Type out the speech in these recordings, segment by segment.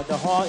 The hall.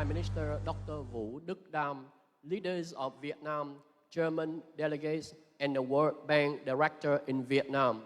Prime Minister Dr. Vũ Đức Đam, leaders of Vietnam, German delegates, and the World Bank Director in Vietnam.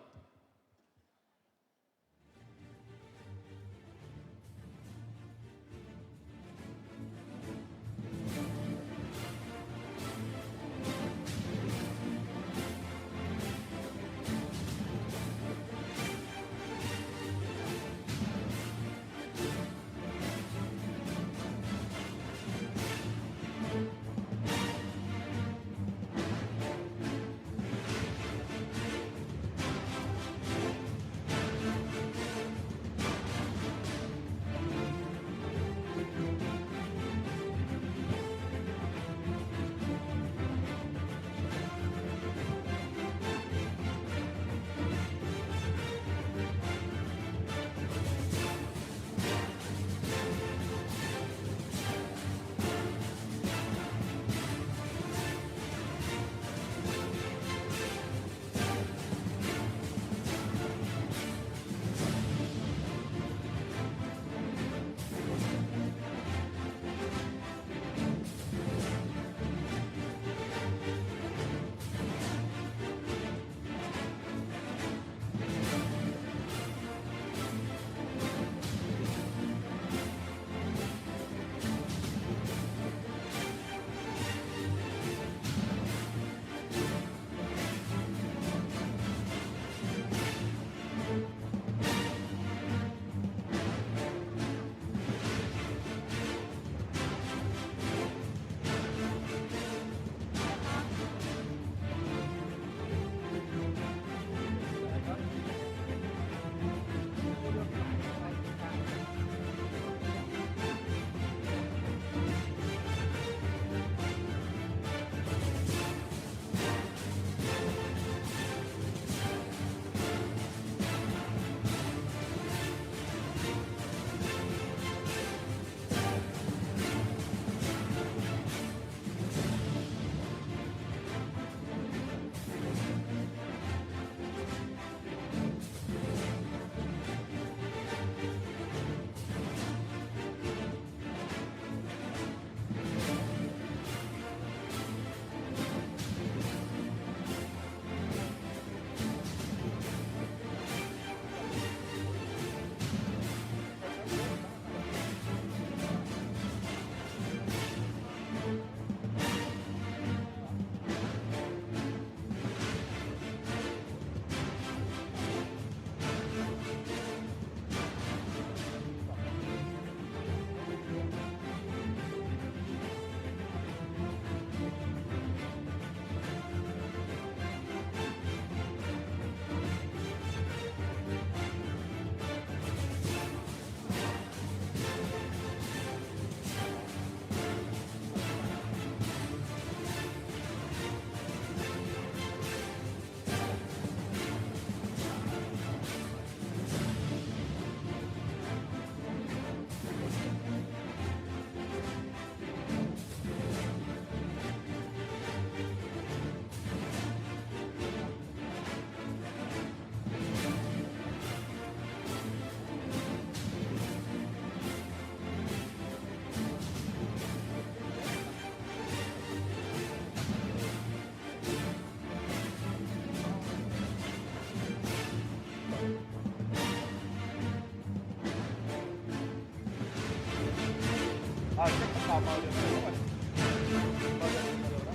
mở được rồi. Mở được đó.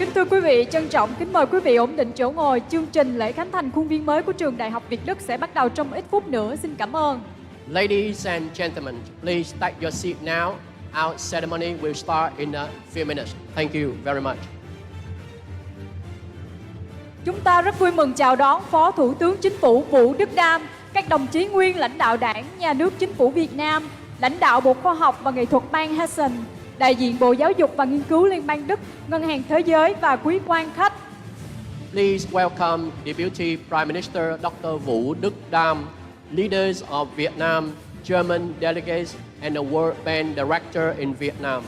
Kính thưa quý vị, trân trọng kính mời quý vị ổn định chỗ ngồi. Chương trình lễ khánh thành khuôn viên mới của trường Đại học Việt Đức sẽ bắt đầu trong ít phút nữa. Xin cảm ơn. Ladies and gentlemen, please take your seat now. Our ceremony will start in a few minutes. Thank you very much. Chúng ta rất vui mừng chào đón Phó Thủ tướng Chính phủ Vũ Đức Đam, các đồng chí nguyên lãnh đạo Đảng, Nhà nước Chính phủ Việt Nam, lãnh đạo Bộ Khoa học và Nghệ thuật bang Hessen, đại diện Bộ Giáo dục và Nghiên cứu Liên bang Đức, Ngân hàng Thế giới và quý quan khách. Please welcome Deputy Prime Minister Dr. Vũ Đức Đam, leaders of Vietnam, German delegates, and the World Bank Director in Vietnam.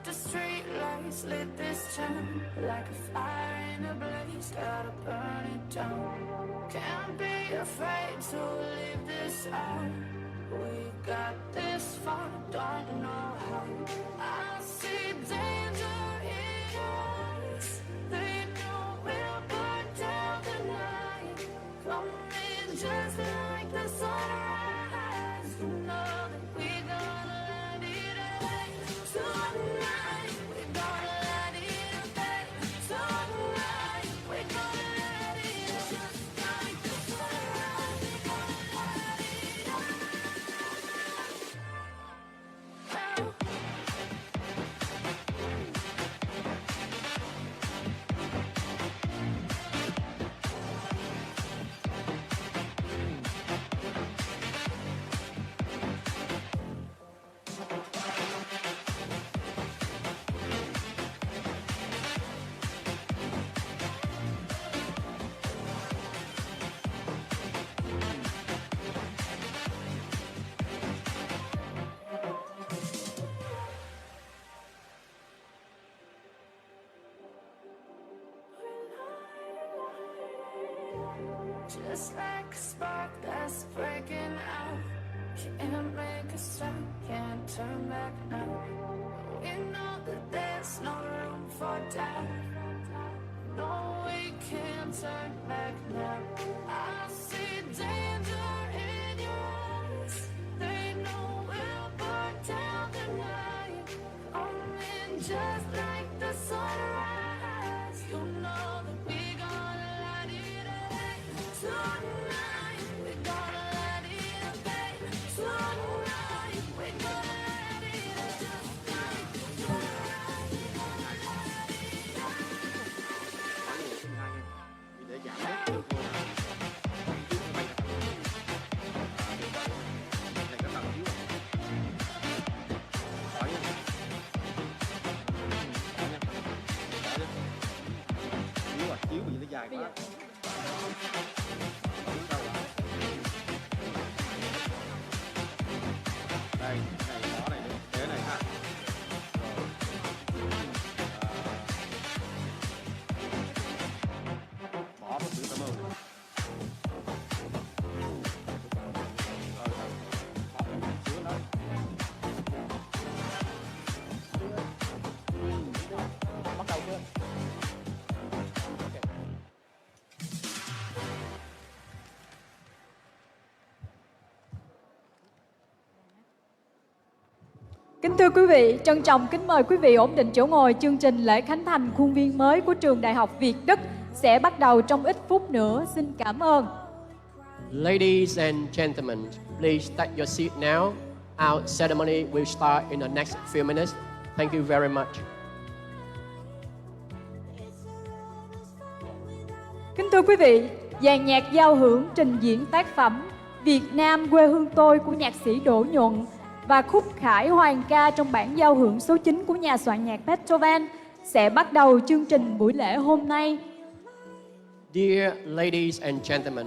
the street lights lit this town like a fire in a blaze, gotta burn it down. Can't be afraid to leave this out. We got this far, don't know how. I see danger in your eyes. They know we'll burn down the night. Coming just like the sunrise. You know that we're gonna let it away. Tonight, we're gonna let it away. Tonight, we're gonna let it away. Just like the sunrise, we're gonna let it away. Just like a spark that's breaking out. Can't make a stop, can't turn back now. We know that there's no room for doubt. No, we can't turn back now. I see danger in your eyes. They know we'll burn down the night. Coming just like the sunrise. You know that we're gonna let it away. Tonight, we're gonna let it away. Tonight, we're gonna let it away. Just like the sunrise, we're gonna let it away. Để giảm bớt cơn thôi. Này có tầm xíu. Khỏi nha. Khỏi nha. Khỏi nha. Xíu à, xíu vì nó dài quá. Không sao cả. Đây, này, bỏ này đi. Để này ha. Bỏ một sự cảm ơn. Xíu đó. Bắt đầu chưa? Ok. Kính thưa quý vị, trân trọng kính mời quý vị ổn định chỗ ngồi. Chương trình lễ khánh thành khuôn viên mới của trường Đại học Việt Đức sẽ bắt đầu trong ít phút nữa. Xin cảm ơn. Ladies and gentlemen, please take your seat now. Our ceremony will start in the next few minutes. Thank you very much. Kính thưa quý vị, dàn nhạc giao hưởng trình diễn tác phẩm Việt Nam quê hương tôi của nhạc sĩ Đỗ Nhuận và khúc Khải Hoàng ca trong bản giao hưởng số 9 của nhà soạn nhạc Beethoven sẽ bắt đầu chương trình buổi lễ hôm nay. Dear ladies and gentlemen,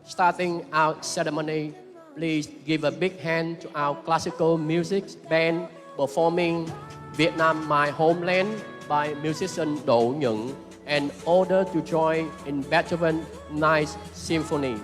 starting our ceremony, please give a big hand to our classical music band performing Vietnam My Homeland by musician Đỗ Nhuận and order to join in Beethoven's Ninth Symphony.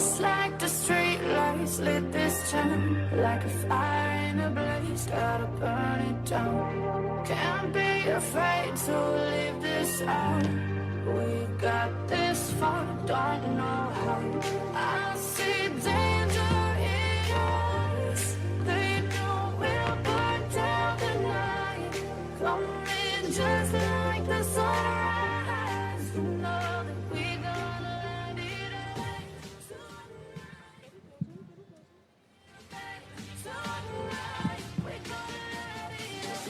Just like the street lights lit this town, like a fire in a blaze, gotta burn it down. Can't be afraid to leave this out. We got this far, don't know how. I see danger in your eyes. They know we'll burn down the night. Coming just like the sunrise. You know that we gonna let it rain. Tonight, we gonna let it rain. Just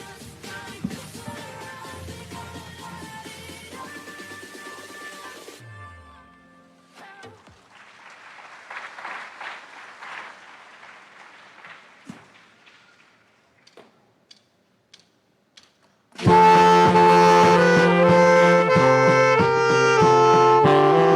like the sunrise, we gonna let it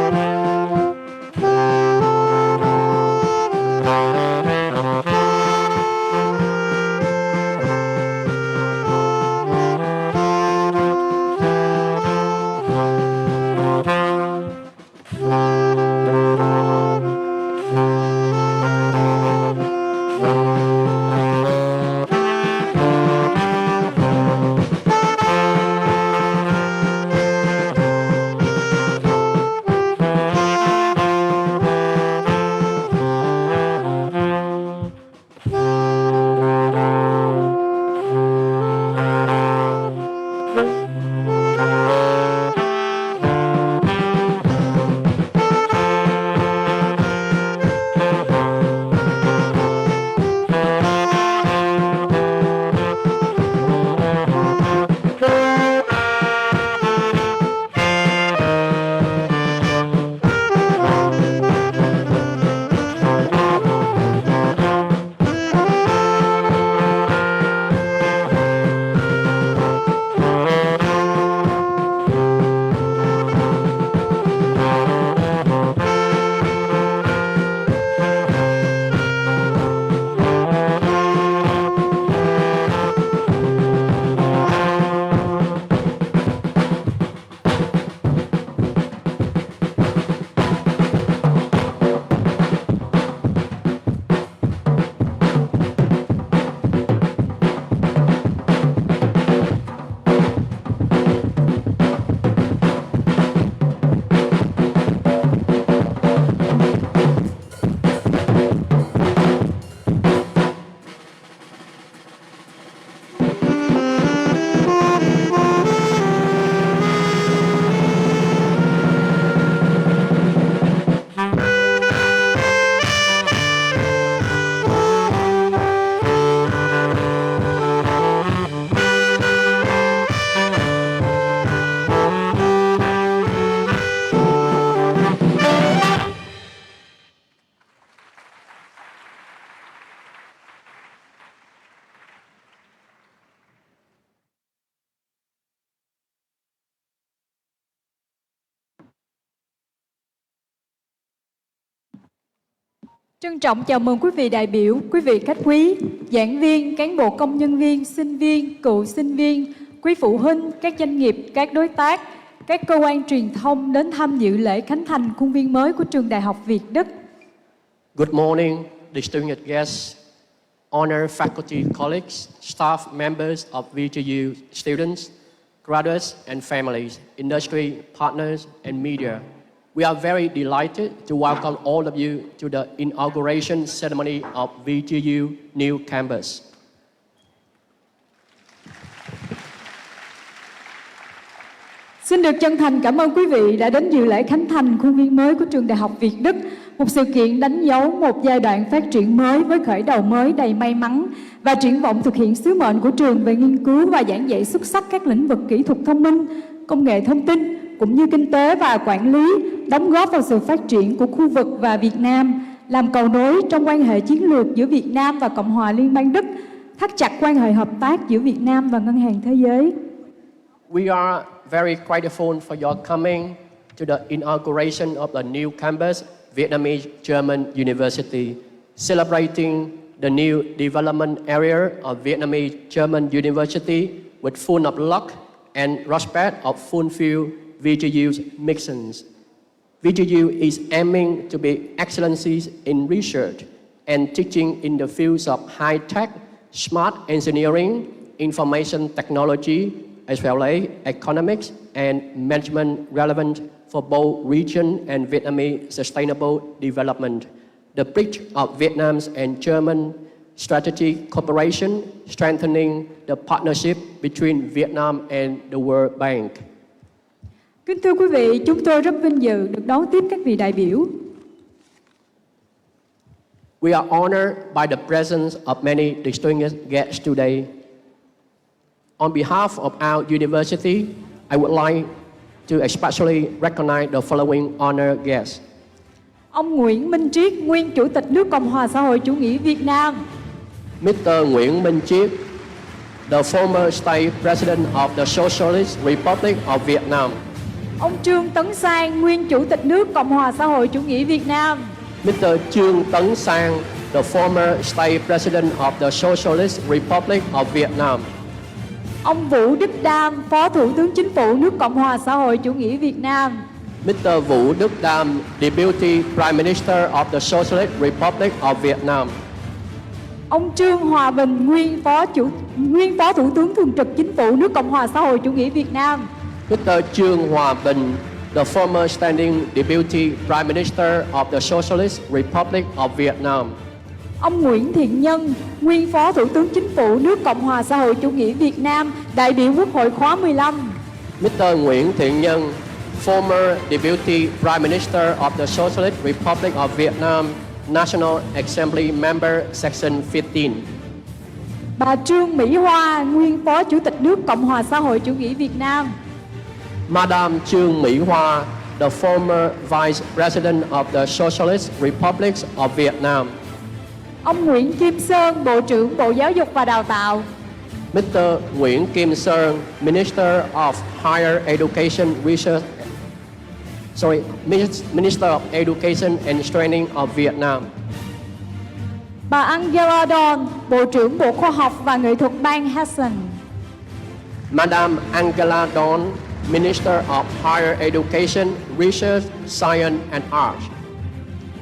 rain. Trân trọng chào mừng quý vị đại biểu, quý vị khách quý, giảng viên, cán bộ công nhân viên, sinh viên, cựu sinh viên, quý phụ huynh, các doanh nghiệp, các đối tác, các cơ quan truyền thông đến tham dự lễ khánh thành khuôn viên mới của Trường Đại học Việt Đức. Good morning, distinguished guests, honored faculty colleagues, staff members of VTU, students, graduates and families, industry partners and media. We are very delighted to welcome all of you to the inauguration ceremony of VTU new campus. Xin được chân thành cảm ơn quý vị đã đến dự lễ khánh thành khuôn viên mới của Trường Đại học Việt Đức, một sự kiện đánh dấu một giai đoạn phát triển mới với khởi đầu mới đầy may mắn và triển vọng thực hiện sứ mệnh của trường về nghiên cứu và giảng dạy xuất sắc các lĩnh vực kỹ thuật thông minh, công nghệ thông tin cũng như kinh tế và quản lý, đóng góp vào sự phát triển của khu vực và Việt Nam, làm cầu nối trong quan hệ chiến lược giữa Việt Nam và Cộng hòa Liên bang Đức, thắt chặt quan hệ hợp tác giữa Việt Nam và Ngân hàng Thế giới. We are very grateful for your coming to the inauguration of the new campus, Vietnamese German University, celebrating the new development area of Vietnamese German University with full of luck and respect of fulfill VTU's missions. VGU is aiming to be excellencies in research and teaching in the fields of high-tech, smart engineering, information technology, as well as economics and management relevant for both region and Vietnamese sustainable development. The bridge of Vietnam's and German strategic cooperation, strengthening the partnership between Vietnam and the World Bank. Kính thưa quý vị, chúng tôi rất vinh dự được đón tiếp các vị đại biểu. We are honored by the presence of many distinguished guests today. On behalf of our university, I would like to especially recognize the following honored guests. Ông Nguyễn Minh Triết, nguyên Chủ tịch nước Cộng hòa xã hội chủ nghĩa Việt Nam. Mr. Nguyễn Minh Triết, the former state president of the Socialist Republic of Vietnam. Ông Trương Tấn Sang, nguyên Chủ tịch nước Cộng hòa xã hội chủ nghĩa Việt Nam. Mr. Trương Tấn Sang, the former state president of the Socialist Republic of Vietnam. Ông Vũ Đức Đam, Phó Thủ tướng Chính phủ nước Cộng hòa xã hội chủ nghĩa Việt Nam. Mr. Vũ Đức Đam, Deputy Prime Minister of the Socialist Republic of Vietnam. Ông Trương Hòa Bình, nguyên Phó Thủ tướng Thường trực Chính phủ nước Cộng hòa xã hội chủ nghĩa Việt Nam. Mr. Trương Hòa Bình, the former standing Deputy Prime Minister of the Socialist Republic of Vietnam. Ông Nguyễn Thiện Nhân, nguyên Phó Thủ tướng Chính phủ nước Cộng hòa xã hội chủ nghĩa Việt Nam, đại biểu Quốc hội khóa 15. Mr. Nguyễn Thiện Nhân, former Deputy Prime Minister of the Socialist Republic of Vietnam, National Assembly Member, Section 15. Bà Trương Mỹ Hoa, nguyên Phó Chủ tịch nước Cộng hòa xã hội chủ nghĩa Việt Nam. Madam Trương Mỹ Hoa, the former Vice President of the Socialist Republic of Vietnam. Ông Nguyễn Kim Sơn, Bộ trưởng Bộ Giáo dục và Đào tạo. Mr. Nguyễn Kim Sơn, Minister of Higher Education Research, Minister of Education and Training of Vietnam. Bà Angela Dawn, Bộ trưởng Bộ Khoa học và Nghệ thuật bang Hessen. Madam Angela Dawn, Minister of Higher Education, Research, Science and Arts.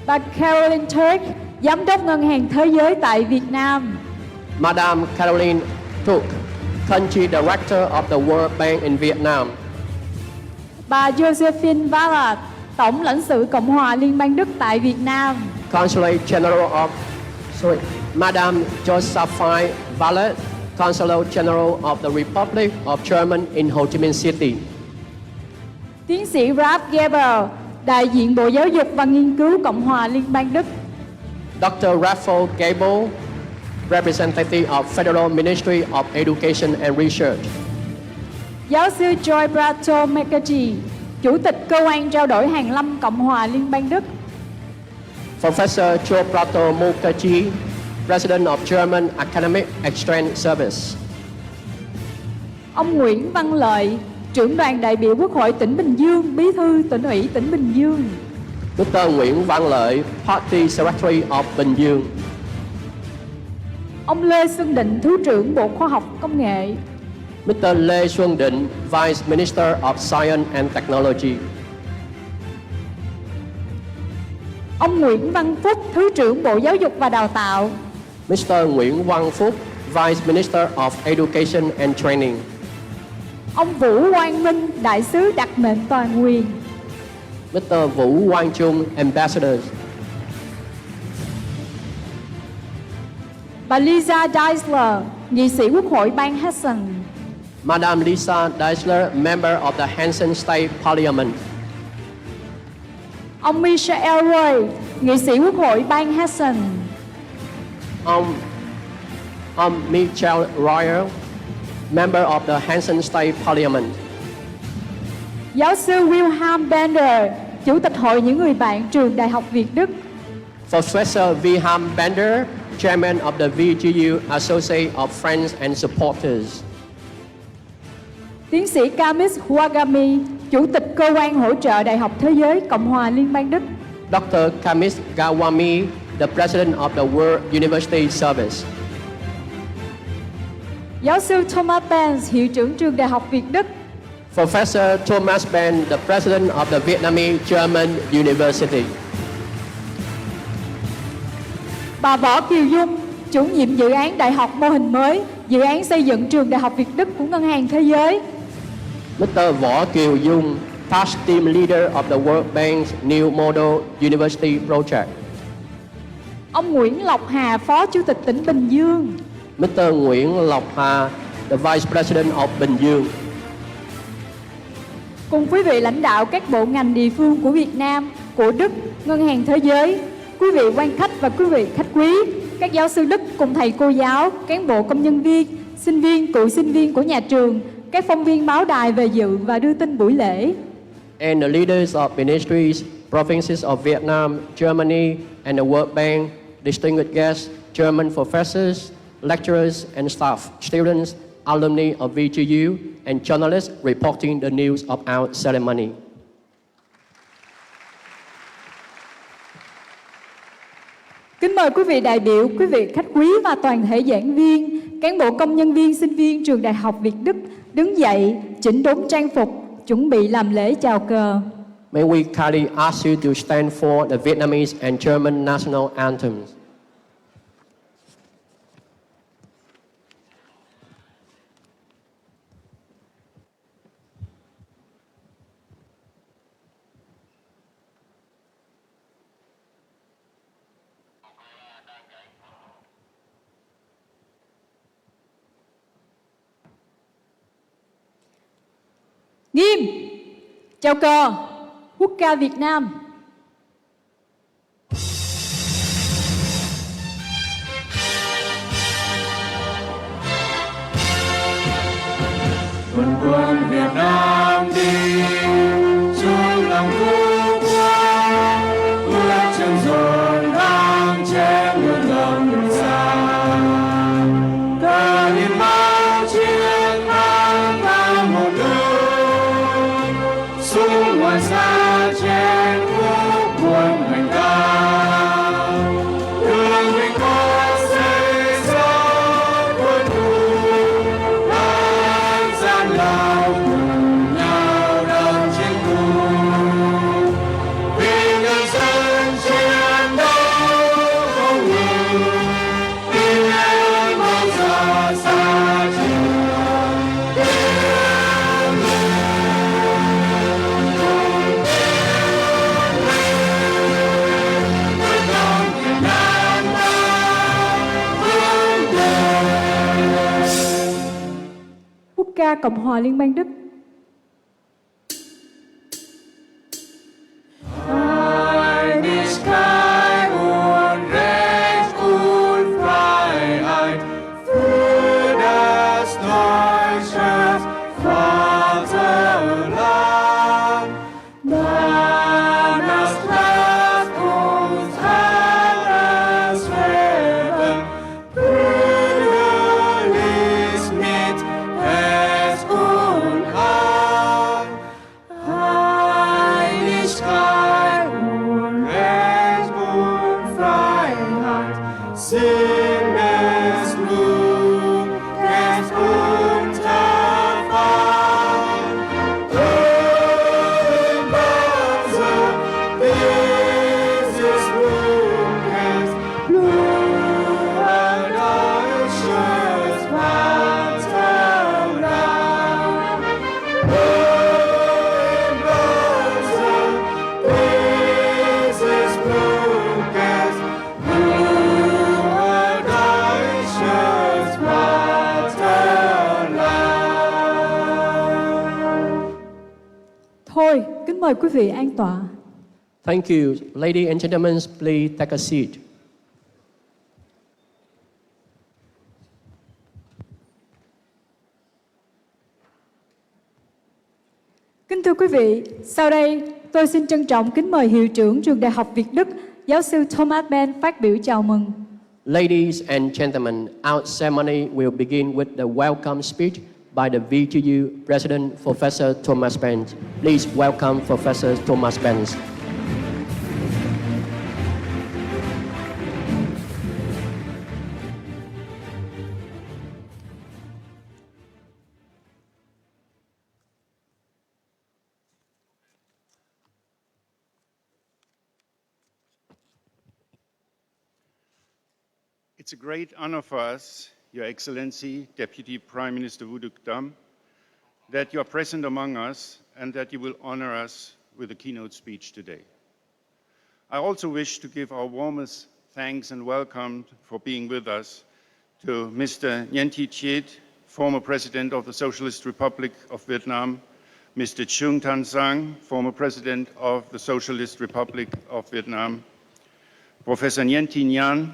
Bà Caroline Turk, Giám đốc Ngân hàng Thế giới tại Việt Nam. Madam Caroline Turk, Country Director of the World Bank in Vietnam. Bà Josephine Vallat, Tổng lãnh sự Cộng hòa Liên bang Đức tại Việt Nam. Consulate General of, Madam Josephine Vallet, Consulate General of the Republic of Germany in Ho Chi Minh City. Tiến sĩ Ralph Geber, đại diện Bộ Giáo dục và Nghiên cứu Cộng hòa Liên bang Đức. Dr. Raphael Gable, Representative of Federal Ministry of Education and Research. Giáo sư Joy Prato McCarthy, Chủ tịch Cơ quan Trao đổi Hàn lâm Cộng hòa Liên bang Đức. Professor Joe Prato Mukherjee, President of German Academic Exchange Service. Ông Nguyễn Văn Lợi, trưởng đoàn đại biểu Quốc hội tỉnh Bình Dương, Bí thư Tỉnh ủy tỉnh Bình Dương. Mr. Nguyễn Văn Lợi, Party Secretary of Bình Dương. Ông Lê Xuân Định, Thứ trưởng Bộ Khoa học Công nghệ. Mr. Lê Xuân Định, Vice Minister of Science and Technology. Ông Nguyễn Văn Phúc, Thứ trưởng Bộ Giáo dục và Đào tạo. Mr. Nguyễn Văn Phúc, Vice Minister of Education and Training. Ông Vũ Quang Minh, Đại sứ đặc mệnh toàn quyền. Mr. Vũ Quang Trung, Ambassador. Bà Lisa Deisler, nghị sĩ Quốc hội bang Hessen. Madam Lisa Deisler, Member of the Hessen State Parliament. Ông Michael Roy, nghị sĩ Quốc hội bang Hessen. I'm Michael Royer, Member of the Hessen State Parliament. Giáo sư Wilhelm Bender, Chủ tịch Hội những người bạn trường Đại học Việt Đức. Professor Wilhelm Bender, Chairman of the VGU Association of Friends and Supporters. Tiến sĩ Kamis Wagami, Chủ tịch Cơ quan hỗ trợ Đại học Thế giới Cộng hòa Liên bang Đức. Dr. Kamis Gawami, the President of the World University Service. Giáo sư Thomas Benz, Hiệu trưởng trường Đại học Việt Đức. Professor Thomas Ben, the president of the Vietnamese German University. Bà Võ Kiều Dung, chủ nhiệm dự án Đại học mô hình mới, dự án xây dựng trường Đại học Việt Đức của Ngân hàng Thế giới. Mr. Võ Kiều Dung, task team leader of the World Bank's New Model University Project. Ông Nguyễn Lộc Hà, phó chủ tịch tỉnh Bình Dương. Mr. Nguyễn Lộc Hà, the vice president of Bình Dương. Cùng quý vị lãnh đạo các bộ ngành địa phương của Việt Nam, của Đức, Ngân hàng Thế giới, quý vị quan khách và quý vị khách quý, các giáo sư Đức cùng thầy cô giáo, cán bộ công nhân viên, sinh viên, cựu sinh viên của nhà trường, các phóng viên báo đài về dự và đưa tin buổi lễ. And the leaders of ministries, provinces of Vietnam, Germany, and the World Bank, distinguished guests, German professors, lecturers and staff, students, alumni of VTU, and journalists reporting the news of our ceremony. Kính mời quý vị đại biểu, quý vị khách quý và toàn thể giảng viên, cán bộ công nhân viên, sinh viên trường Đại học Việt Đức đứng dậy, chỉnh đốn trang phục, chuẩn bị làm lễ chào cờ. May we kindly ask you to stand for the Vietnamese and German national anthems. Nghiêm, chào cờ, quốc ca Việt Nam. Quân quân Việt Nam đi chung lòng quốc quân, bước chân dồn đang che ngược ngầm xa. Cờ hiên máu chiến thắng ta một nước, súng ngoài xa trên quốc quân hành ca. Đường mình có xây dựng quân thủ, an gian lao cùng nhau đâm chiến thu. Vì nhân dân chiến đấu không ngừng, tin em bao giờ xa trường. Quốc ca Cộng hòa Liên bang Đức. Eine Sky und Recht und Freiheit für das deutsche Vaterland. Danach lasst uns alles leben, brüderlich mit Herz und Hand. Heiligkeit und Recht und Freiheit sind es Blut, es unterfallen. Im Wasser dieses Blutes, Blut deutsches Vaterland. Im Wasser dieses Blutes, Blut deutsches Vaterland. Thôi, kính mời quý vị an tọa. Thank you. Ladies and gentlemen, please take a seat. Kính thưa quý vị, sau đây tôi xin trân trọng kính mời Hiệu trưởng Trường Đại học Việt Đức, giáo sư Thomas Ben phát biểu chào mừng. Ladies and gentlemen, our ceremony will begin with the welcome speech by the VTU President, Professor Thomas Benz. Please welcome Professor Thomas Benz. It's a great honor for us, Your Excellency, Deputy Prime Minister Vũ Đức Đam, that you are present among us and that you will honor us with a keynote speech today. I also wish to give our warmest thanks and welcome for being with us to Mr. Nguyen Thi Chiet, former President of the Socialist Republic of Vietnam, Mr. Trung Thanh Sang, former President of the Socialist Republic of Vietnam, Professor Nguyen Thi Nhan,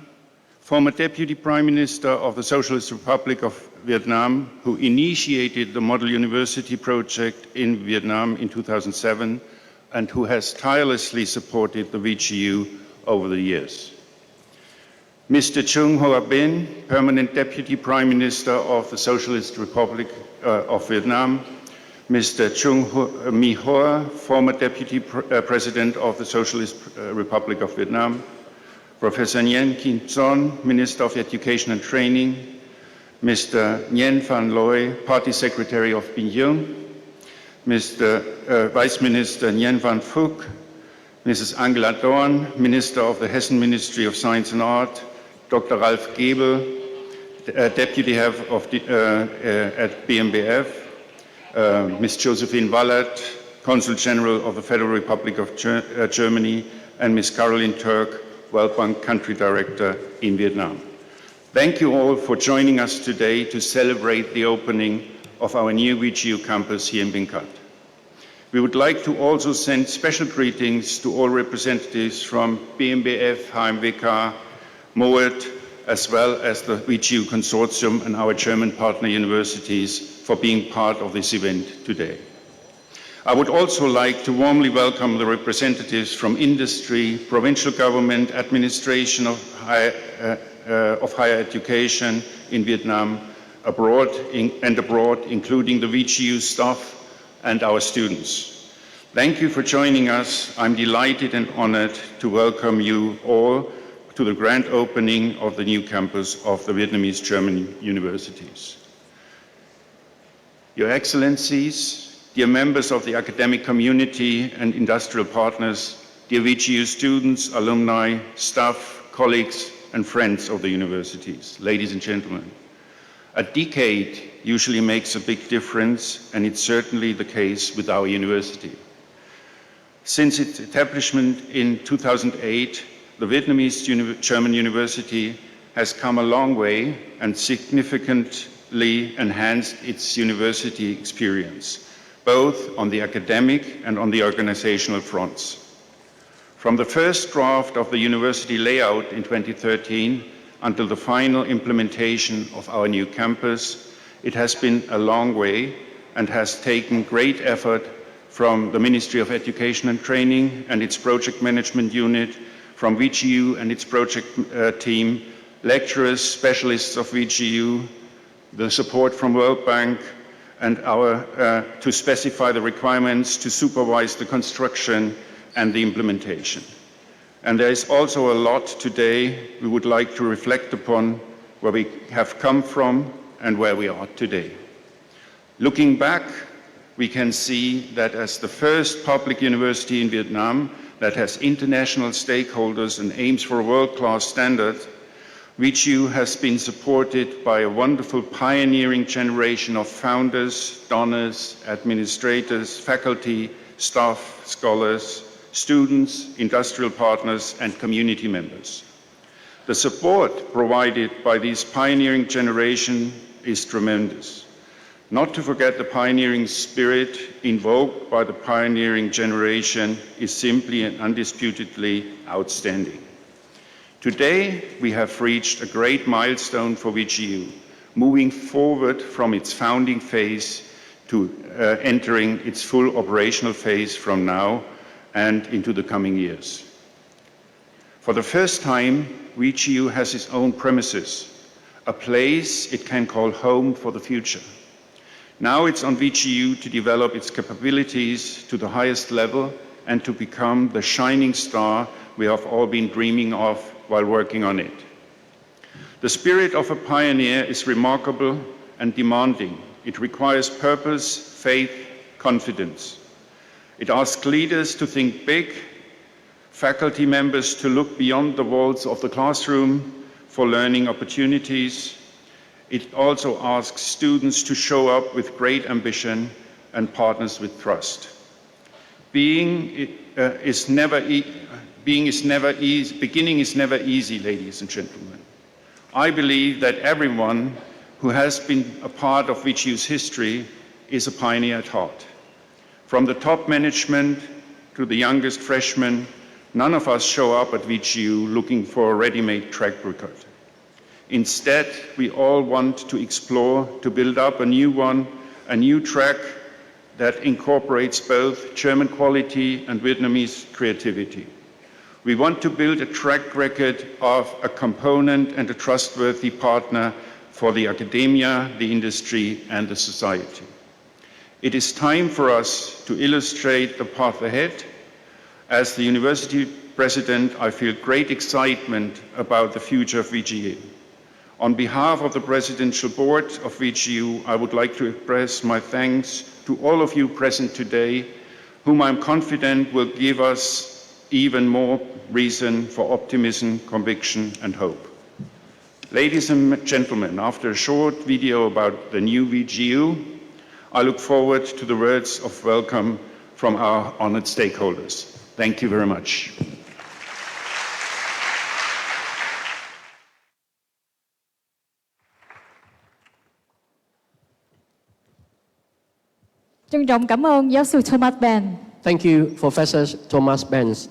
former Deputy Prime Minister of the Socialist Republic of Vietnam, who initiated the Model University project in Vietnam in 2007 and who has tirelessly supported the VGU over the years. Mr. Trung Hoa Binh, Permanent Deputy Prime Minister of the Socialist Republic of Vietnam, Mr. Trung My Hoa, former Deputy President of the Socialist Republic of Vietnam, Professor Nguyen Kim Son, Minister of Education and Training, Mr. Nguyen Van Loi, Party Secretary of Bình Dương, Mr. Vice Minister Nguyen Van Phuc, Mrs. Angela Dorn, Minister of the Hessen Ministry of Science and Art, Dr. Ralf Gebel, Deputy Head of at BMBF, Ms. Josephine Wallert, Consul General of the Federal Republic of Germany, and Ms. Caroline Turk, World Bank Country Director in Vietnam. Thank you all for joining us today to celebrate the opening of our new VGU campus here in Binh Cát. We would like to also send special greetings to all representatives from BMBF, HMWK, MOET, as well as the VGU Consortium and our German partner universities for being part of this event today. I would also like to warmly welcome the representatives from industry, provincial government, administration of higher education in Vietnam, abroad, including the VGU staff and our students. Thank you for joining us. I'm delighted and honored to welcome you all to the grand opening of the new campus of the Vietnamese German universities. Your Excellencies, dear members of the academic community and industrial partners, dear VGU students, alumni, staff, colleagues, and friends of the universities, ladies and gentlemen, a decade usually makes a big difference, and it's certainly the case with our university. Since its establishment in 2008, the Vietnamese German University has come a long way and significantly enhanced its university experience, both on the academic and on the organizational fronts. From the first draft of the university layout in 2013 until the final implementation of our new campus, it has been a long way and has taken great effort from the Ministry of Education and Training and its project management unit, from VGU and its project team, lecturers, specialists of VGU, the support from World Bank, and to specify the requirements to supervise the construction and the implementation. And there is also a lot today we would like to reflect upon, where we have come from and where we are today. Looking back, we can see that as the first public university in Vietnam that has international stakeholders and aims for a world-class standard, VGU has been supported by a wonderful pioneering generation of founders, donors, administrators, faculty, staff, scholars, students, industrial partners, and community members. The support provided by this pioneering generation is tremendous. Not to forget the pioneering spirit invoked by the pioneering generation is simply and undisputedly outstanding. Today, we have reached a great milestone for VGU, moving forward from its founding phase to entering its full operational phase from now and into the coming years. For the first time, VGU has its own premises, a place it can call home for the future. Now it's on VGU to develop its capabilities to the highest level and to become the shining star we have all been dreaming of while working on it. The spirit of a pioneer is remarkable and demanding. It requires purpose, faith, confidence. It asks leaders to think big, faculty members to look beyond the walls of the classroom, for learning opportunities. It also asks students to show up with great ambition and partners with trust. Beginning is never easy, ladies and gentlemen. I believe that everyone who has been a part of VGU's history is a pioneer at heart. From the top management to the youngest freshmen, none of us show up at VGU looking for a ready-made track record. Instead, we all want to explore, to build up a new track that incorporates both German quality and Vietnamese creativity. We want to build a track record of a component and a trustworthy partner for the academia, the industry, and the society. It is time for us to illustrate the path ahead. As the university president, I feel great excitement about the future of VGU. On behalf of the Presidential Board of VGU, I would like to express my thanks to all of you present today, whom I'm confident will give us even more reason for optimism, conviction, and hope. Ladies and gentlemen, after a short video about the new VGU, I look forward to the words of welcome from our honored stakeholders. Thank you very much. Trân trọng cảm ơn giáo sư Thomas Benz. Thank you, Professor Thomas Benz.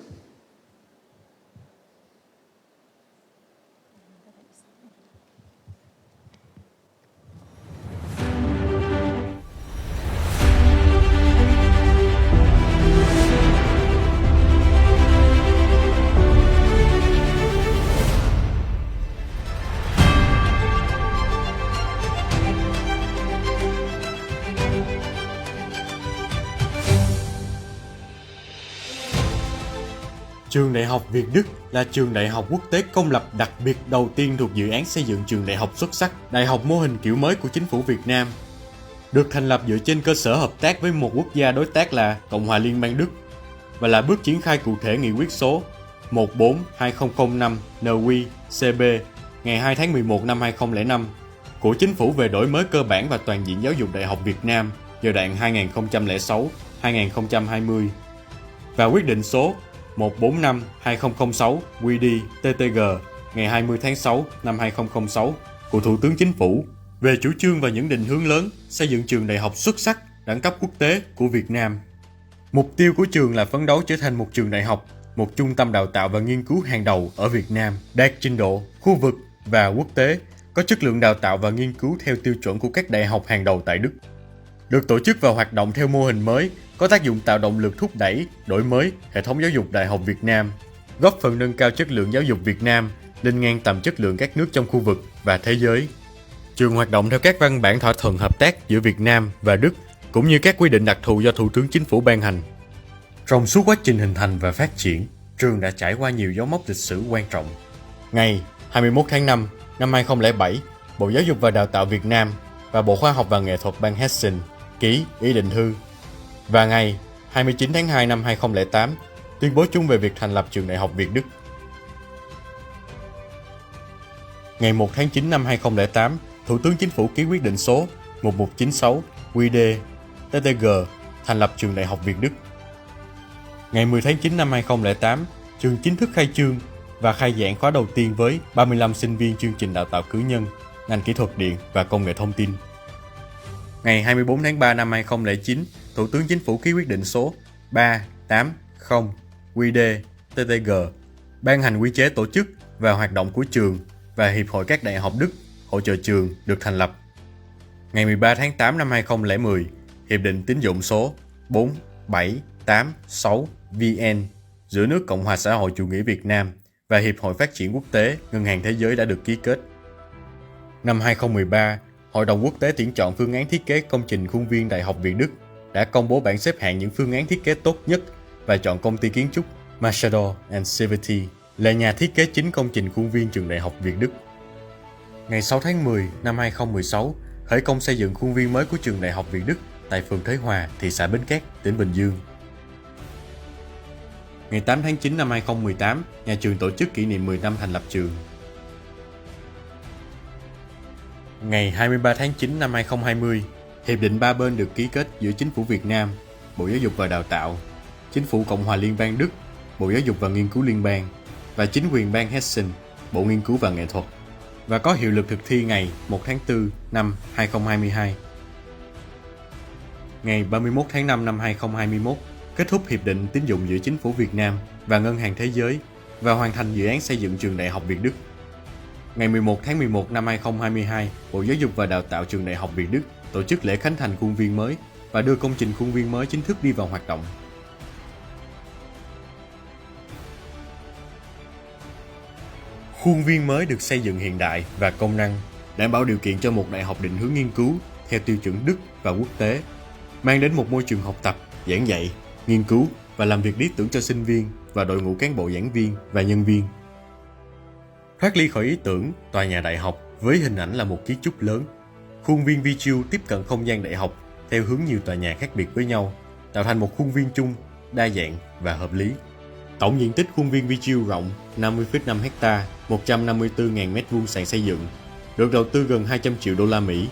Trường Đại học Việt Đức là trường đại học quốc tế công lập đặc biệt đầu tiên thuộc dự án xây dựng trường đại học xuất sắc, đại học mô hình kiểu mới của chính phủ Việt Nam. Được thành lập dựa trên cơ sở hợp tác với một quốc gia đối tác là Cộng hòa Liên bang Đức và là bước triển khai cụ thể nghị quyết số 14/2005 NQ-CB ngày 2 tháng 11 năm 2005 của chính phủ về đổi mới cơ bản và toàn diện giáo dục đại học Việt Nam giai đoạn 2006-2020 và quyết định số 145/2006 QĐ-TTG ngày 20 tháng 6 năm 2006 của Thủ tướng Chính phủ về chủ trương và những định hướng lớn xây dựng trường đại học xuất sắc đẳng cấp quốc tế của Việt Nam. Mục tiêu của trường là phấn đấu trở thành một trường đại học, một trung tâm đào tạo và nghiên cứu hàng đầu ở Việt Nam, đạt trình độ, khu vực và quốc tế, có chất lượng đào tạo và nghiên cứu theo tiêu chuẩn của các đại học hàng đầu tại Đức. Được tổ chức và hoạt động theo mô hình mới, có tác dụng tạo động lực thúc đẩy, đổi mới hệ thống giáo dục đại học Việt Nam, góp phần nâng cao chất lượng giáo dục Việt Nam lên ngang tầm chất lượng các nước trong khu vực và thế giới. Trường hoạt động theo các văn bản thỏa thuận hợp tác giữa Việt Nam và Đức, cũng như các quy định đặc thù do Thủ tướng Chính phủ ban hành. Trong suốt quá trình hình thành và phát triển, trường đã trải qua nhiều dấu mốc lịch sử quan trọng. Ngày 21 tháng 5 năm 2007, Bộ Giáo dục và Đào tạo Việt Nam và Bộ Khoa học và Nghệ thuật bang Hessen ký ý định thư. Và ngày 29 tháng 2 năm 2008, tuyên bố chung về việc thành lập trường đại học Việt Đức. Ngày 1 tháng 9 năm 2008, Thủ tướng Chính phủ ký quyết định số 1196 QĐ-TTG thành lập trường đại học Việt Đức. Ngày 10 tháng 9 năm 2008, trường chính thức khai trương và khai giảng khóa đầu tiên với 35 sinh viên chương trình đào tạo cử nhân, ngành kỹ thuật điện và công nghệ thông tin. Ngày 24 tháng 3 năm 2009, Thủ tướng Chính phủ ký quyết định số 380 QĐ-TTG ban hành quy chế tổ chức và hoạt động của trường và Hiệp hội các đại học Đức hỗ trợ trường được thành lập. Ngày 13 tháng 8 năm 2010, Hiệp định tín dụng số 4786 VN giữa nước Cộng hòa xã hội chủ nghĩa Việt Nam và Hiệp hội Phát triển Quốc tế Ngân hàng Thế giới đã được ký kết. Năm 2013, Hội đồng Quốc tế tuyển chọn phương án thiết kế công trình khuôn viên Đại học Việt Đức đã công bố bảng xếp hạng những phương án thiết kế tốt nhất và chọn công ty kiến trúc Machado & Cervetti là nhà thiết kế chính công trình khuôn viên trường Đại học Việt Đức. Ngày 6 tháng 10 năm 2016, khởi công xây dựng khuôn viên mới của trường Đại học Việt Đức tại phường Thới Hòa, thị xã Bến Cát, tỉnh Bình Dương. Ngày 8 tháng 9 năm 2018, nhà trường tổ chức kỷ niệm 10 năm thành lập trường. Ngày 23 tháng 9 năm 2020, Hiệp định ba bên được ký kết giữa Chính phủ Việt Nam, Bộ Giáo dục và Đào tạo, Chính phủ Cộng hòa Liên bang Đức, Bộ Giáo dục và Nghiên cứu Liên bang và chính quyền bang Hessen, Bộ Nghiên cứu và Nghệ thuật, và có hiệu lực thực thi ngày 1 tháng 4 năm 2022. Ngày 31 tháng 5 năm 2021, kết thúc hiệp định tín dụng giữa Chính phủ Việt Nam và Ngân hàng Thế giới và hoàn thành dự án xây dựng trường Đại học Việt Đức. Ngày 11 tháng 11 năm 2022, Bộ Giáo dục và Đào tạo Trường Đại học Việt Đức tổ chức lễ khánh thành khuôn viên mới và đưa công trình khuôn viên mới chính thức đi vào hoạt động. Khuôn viên mới được xây dựng hiện đại và công năng, đảm bảo điều kiện cho một đại học định hướng nghiên cứu theo tiêu chuẩn Đức và quốc tế, mang đến một môi trường học tập, giảng dạy, nghiên cứu và làm việc lý tưởng cho sinh viên và đội ngũ cán bộ giảng viên và nhân viên. Thoát ly khỏi ý tưởng tòa nhà đại học với hình ảnh là một kiến trúc lớn, khuôn viên VTU tiếp cận không gian đại học theo hướng nhiều tòa nhà khác biệt với nhau, tạo thành một khuôn viên chung, đa dạng và hợp lý. Tổng diện tích khuôn viên VTU rộng 50,5 ha, 154.000 m2 sàn xây dựng, được đầu tư gần 200 triệu đô la Mỹ.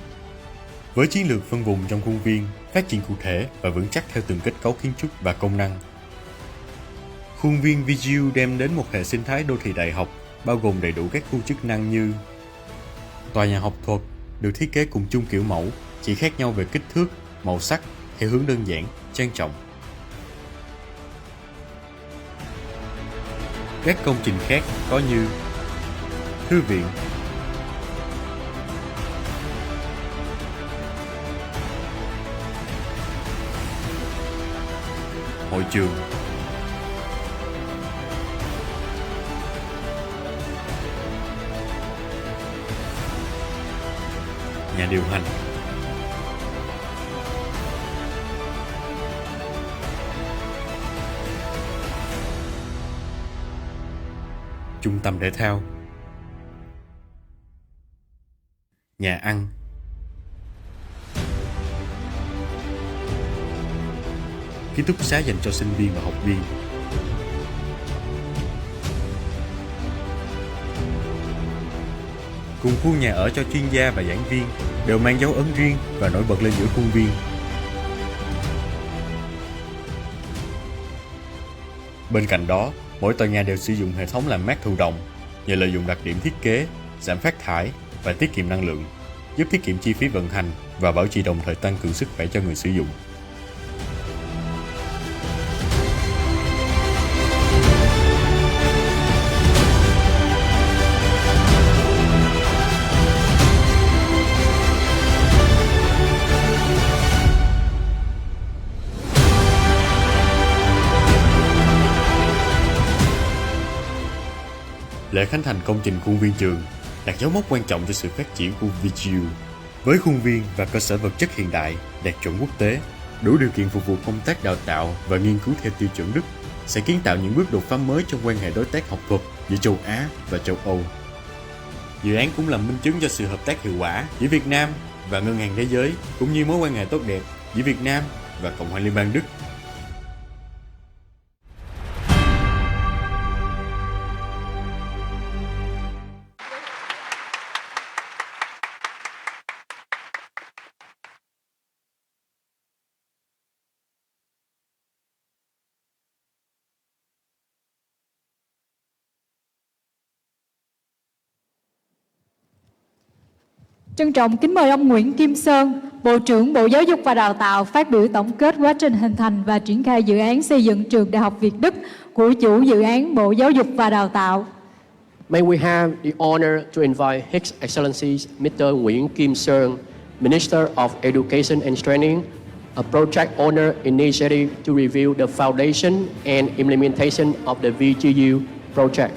Với chiến lược phân vùng trong khuôn viên, phát triển cụ thể và vững chắc theo từng kết cấu kiến trúc và công năng. Khuôn viên VTU đem đến một hệ sinh thái đô thị đại học bao gồm đầy đủ các khu chức năng như tòa nhà học thuật được thiết kế cùng chung kiểu mẫu, chỉ khác nhau về kích thước, màu sắc theo hướng đơn giản, trang trọng. Các công trình khác có như thư viện, hội trường, nhà điều hành, trung tâm thể thao, nhà ăn, ký túc xá dành cho sinh viên và học viên, cùng khu nhà ở cho chuyên gia và giảng viên đều mang dấu ấn riêng và nổi bật lên giữa khuôn viên. Bên cạnh đó, mỗi tòa nhà đều sử dụng hệ thống làm mát thụ động nhờ lợi dụng đặc điểm thiết kế, giảm phát thải và tiết kiệm năng lượng, giúp tiết kiệm chi phí vận hành và bảo trì, đồng thời tăng cường sức khỏe cho người sử dụng. Lễ khánh thành công trình khuôn viên trường đặt dấu mốc quan trọng cho sự phát triển của VTU. Với khuôn viên và cơ sở vật chất hiện đại, đạt chuẩn quốc tế, đủ điều kiện phục vụ công tác đào tạo và nghiên cứu theo tiêu chuẩn Đức, sẽ kiến tạo những bước đột phá mới trong quan hệ đối tác học thuật giữa châu Á và châu Âu. Dự án cũng là minh chứng cho sự hợp tác hiệu quả giữa Việt Nam và Ngân hàng Thế giới, cũng như mối quan hệ tốt đẹp giữa Việt Nam và Cộng hòa Liên bang Đức. Trân trọng kính mời ông Nguyễn Kim Sơn, Bộ trưởng Bộ Giáo dục và Đào tạo phát biểu tổng kết quá trình hình thành và triển khai dự án xây dựng trường Đại học Việt Đức của chủ dự án Bộ Giáo dục và Đào tạo. May we have the honor to invite His Excellency Mr. Nguyễn Kim Sơn, Minister of Education and Training, a project owner initiative to review the foundation and implementation of the VTU project.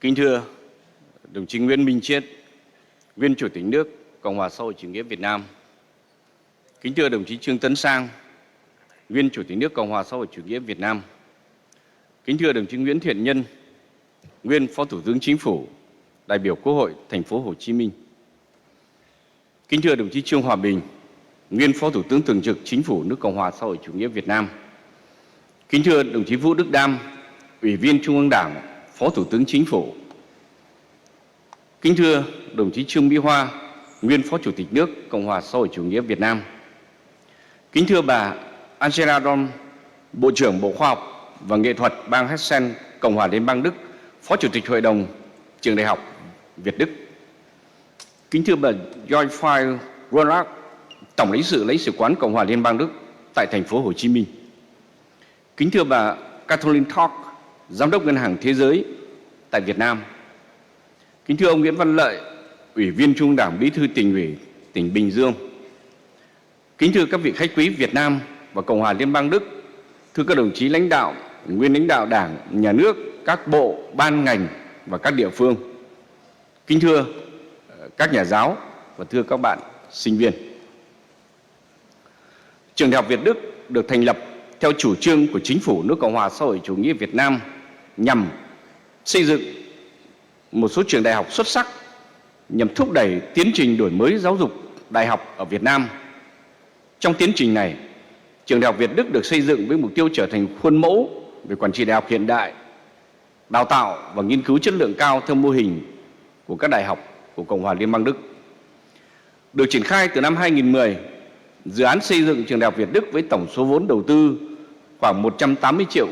Kính thưa đồng chí Nguyễn Minh Chiết, Nguyên Chủ tịch nước Cộng hòa xã hội chủ nghĩa Việt Nam. Kính thưa đồng chí Trương Tấn Sang, nguyên Chủ tịch nước Cộng hòa xã hội chủ nghĩa Việt Nam. Kính thưa đồng chí Nguyễn Thiện Nhân, nguyên Phó Thủ tướng Chính phủ, đại biểu Quốc hội thành phố Hồ Chí Minh. Kính thưa đồng chí Trương Hòa Bình, nguyên Phó Thủ tướng thường trực Chính phủ nước Cộng hòa xã hội chủ nghĩa Việt Nam. Kính thưa đồng chí Vũ Đức Đam, Ủy viên Trung ương Đảng, Phó Thủ tướng Chính phủ. Kính thưa đồng chí Trương Mỹ Hoa, nguyên Phó Chủ tịch nước Cộng hòa xã hội chủ nghĩa Việt Nam. Kính thưa bà Angela Dorn, Bộ trưởng Bộ Khoa học và Nghệ thuật bang Hessen, Cộng hòa Liên bang Đức, Phó Chủ tịch Hội đồng Trường Đại học Việt Đức. Kính thưa bà Joyfire Ronald, Tổng lãnh sự quán Cộng hòa Liên bang Đức tại thành phố Hồ Chí Minh. Kính thưa bà Kathleen Thorpe, Giám đốc Ngân hàng Thế giới tại Việt Nam. Kính thưa ông Nguyễn Văn Lợi, Ủy viên Trung ương Đảng, Bí thư Tỉnh ủy tỉnh Bình Dương. Kính thưa các vị khách quý Việt Nam và Cộng hòa Liên bang Đức, thưa các đồng chí lãnh đạo, nguyên lãnh đạo Đảng, Nhà nước, các bộ, ban ngành và các địa phương. Kính thưa các nhà giáo và thưa các bạn sinh viên. Trường Đại học Việt Đức được thành lập theo chủ trương của Chính phủ nước Cộng hòa xã hội chủ nghĩa Việt Nam nhằm xây dựng một số trường đại học xuất sắc, nhằm thúc đẩy tiến trình đổi mới giáo dục đại học ở Việt Nam. Trong tiến trình này, Trường Đại học Việt Đức được xây dựng với mục tiêu trở thành khuôn mẫu về quản trị đại học hiện đại, đào tạo và nghiên cứu chất lượng cao theo mô hình của các đại học của Cộng hòa Liên bang Đức. Được triển khai từ năm 2010, dự án xây dựng Trường Đại học Việt Đức với tổng số vốn đầu tư khoảng 180 triệu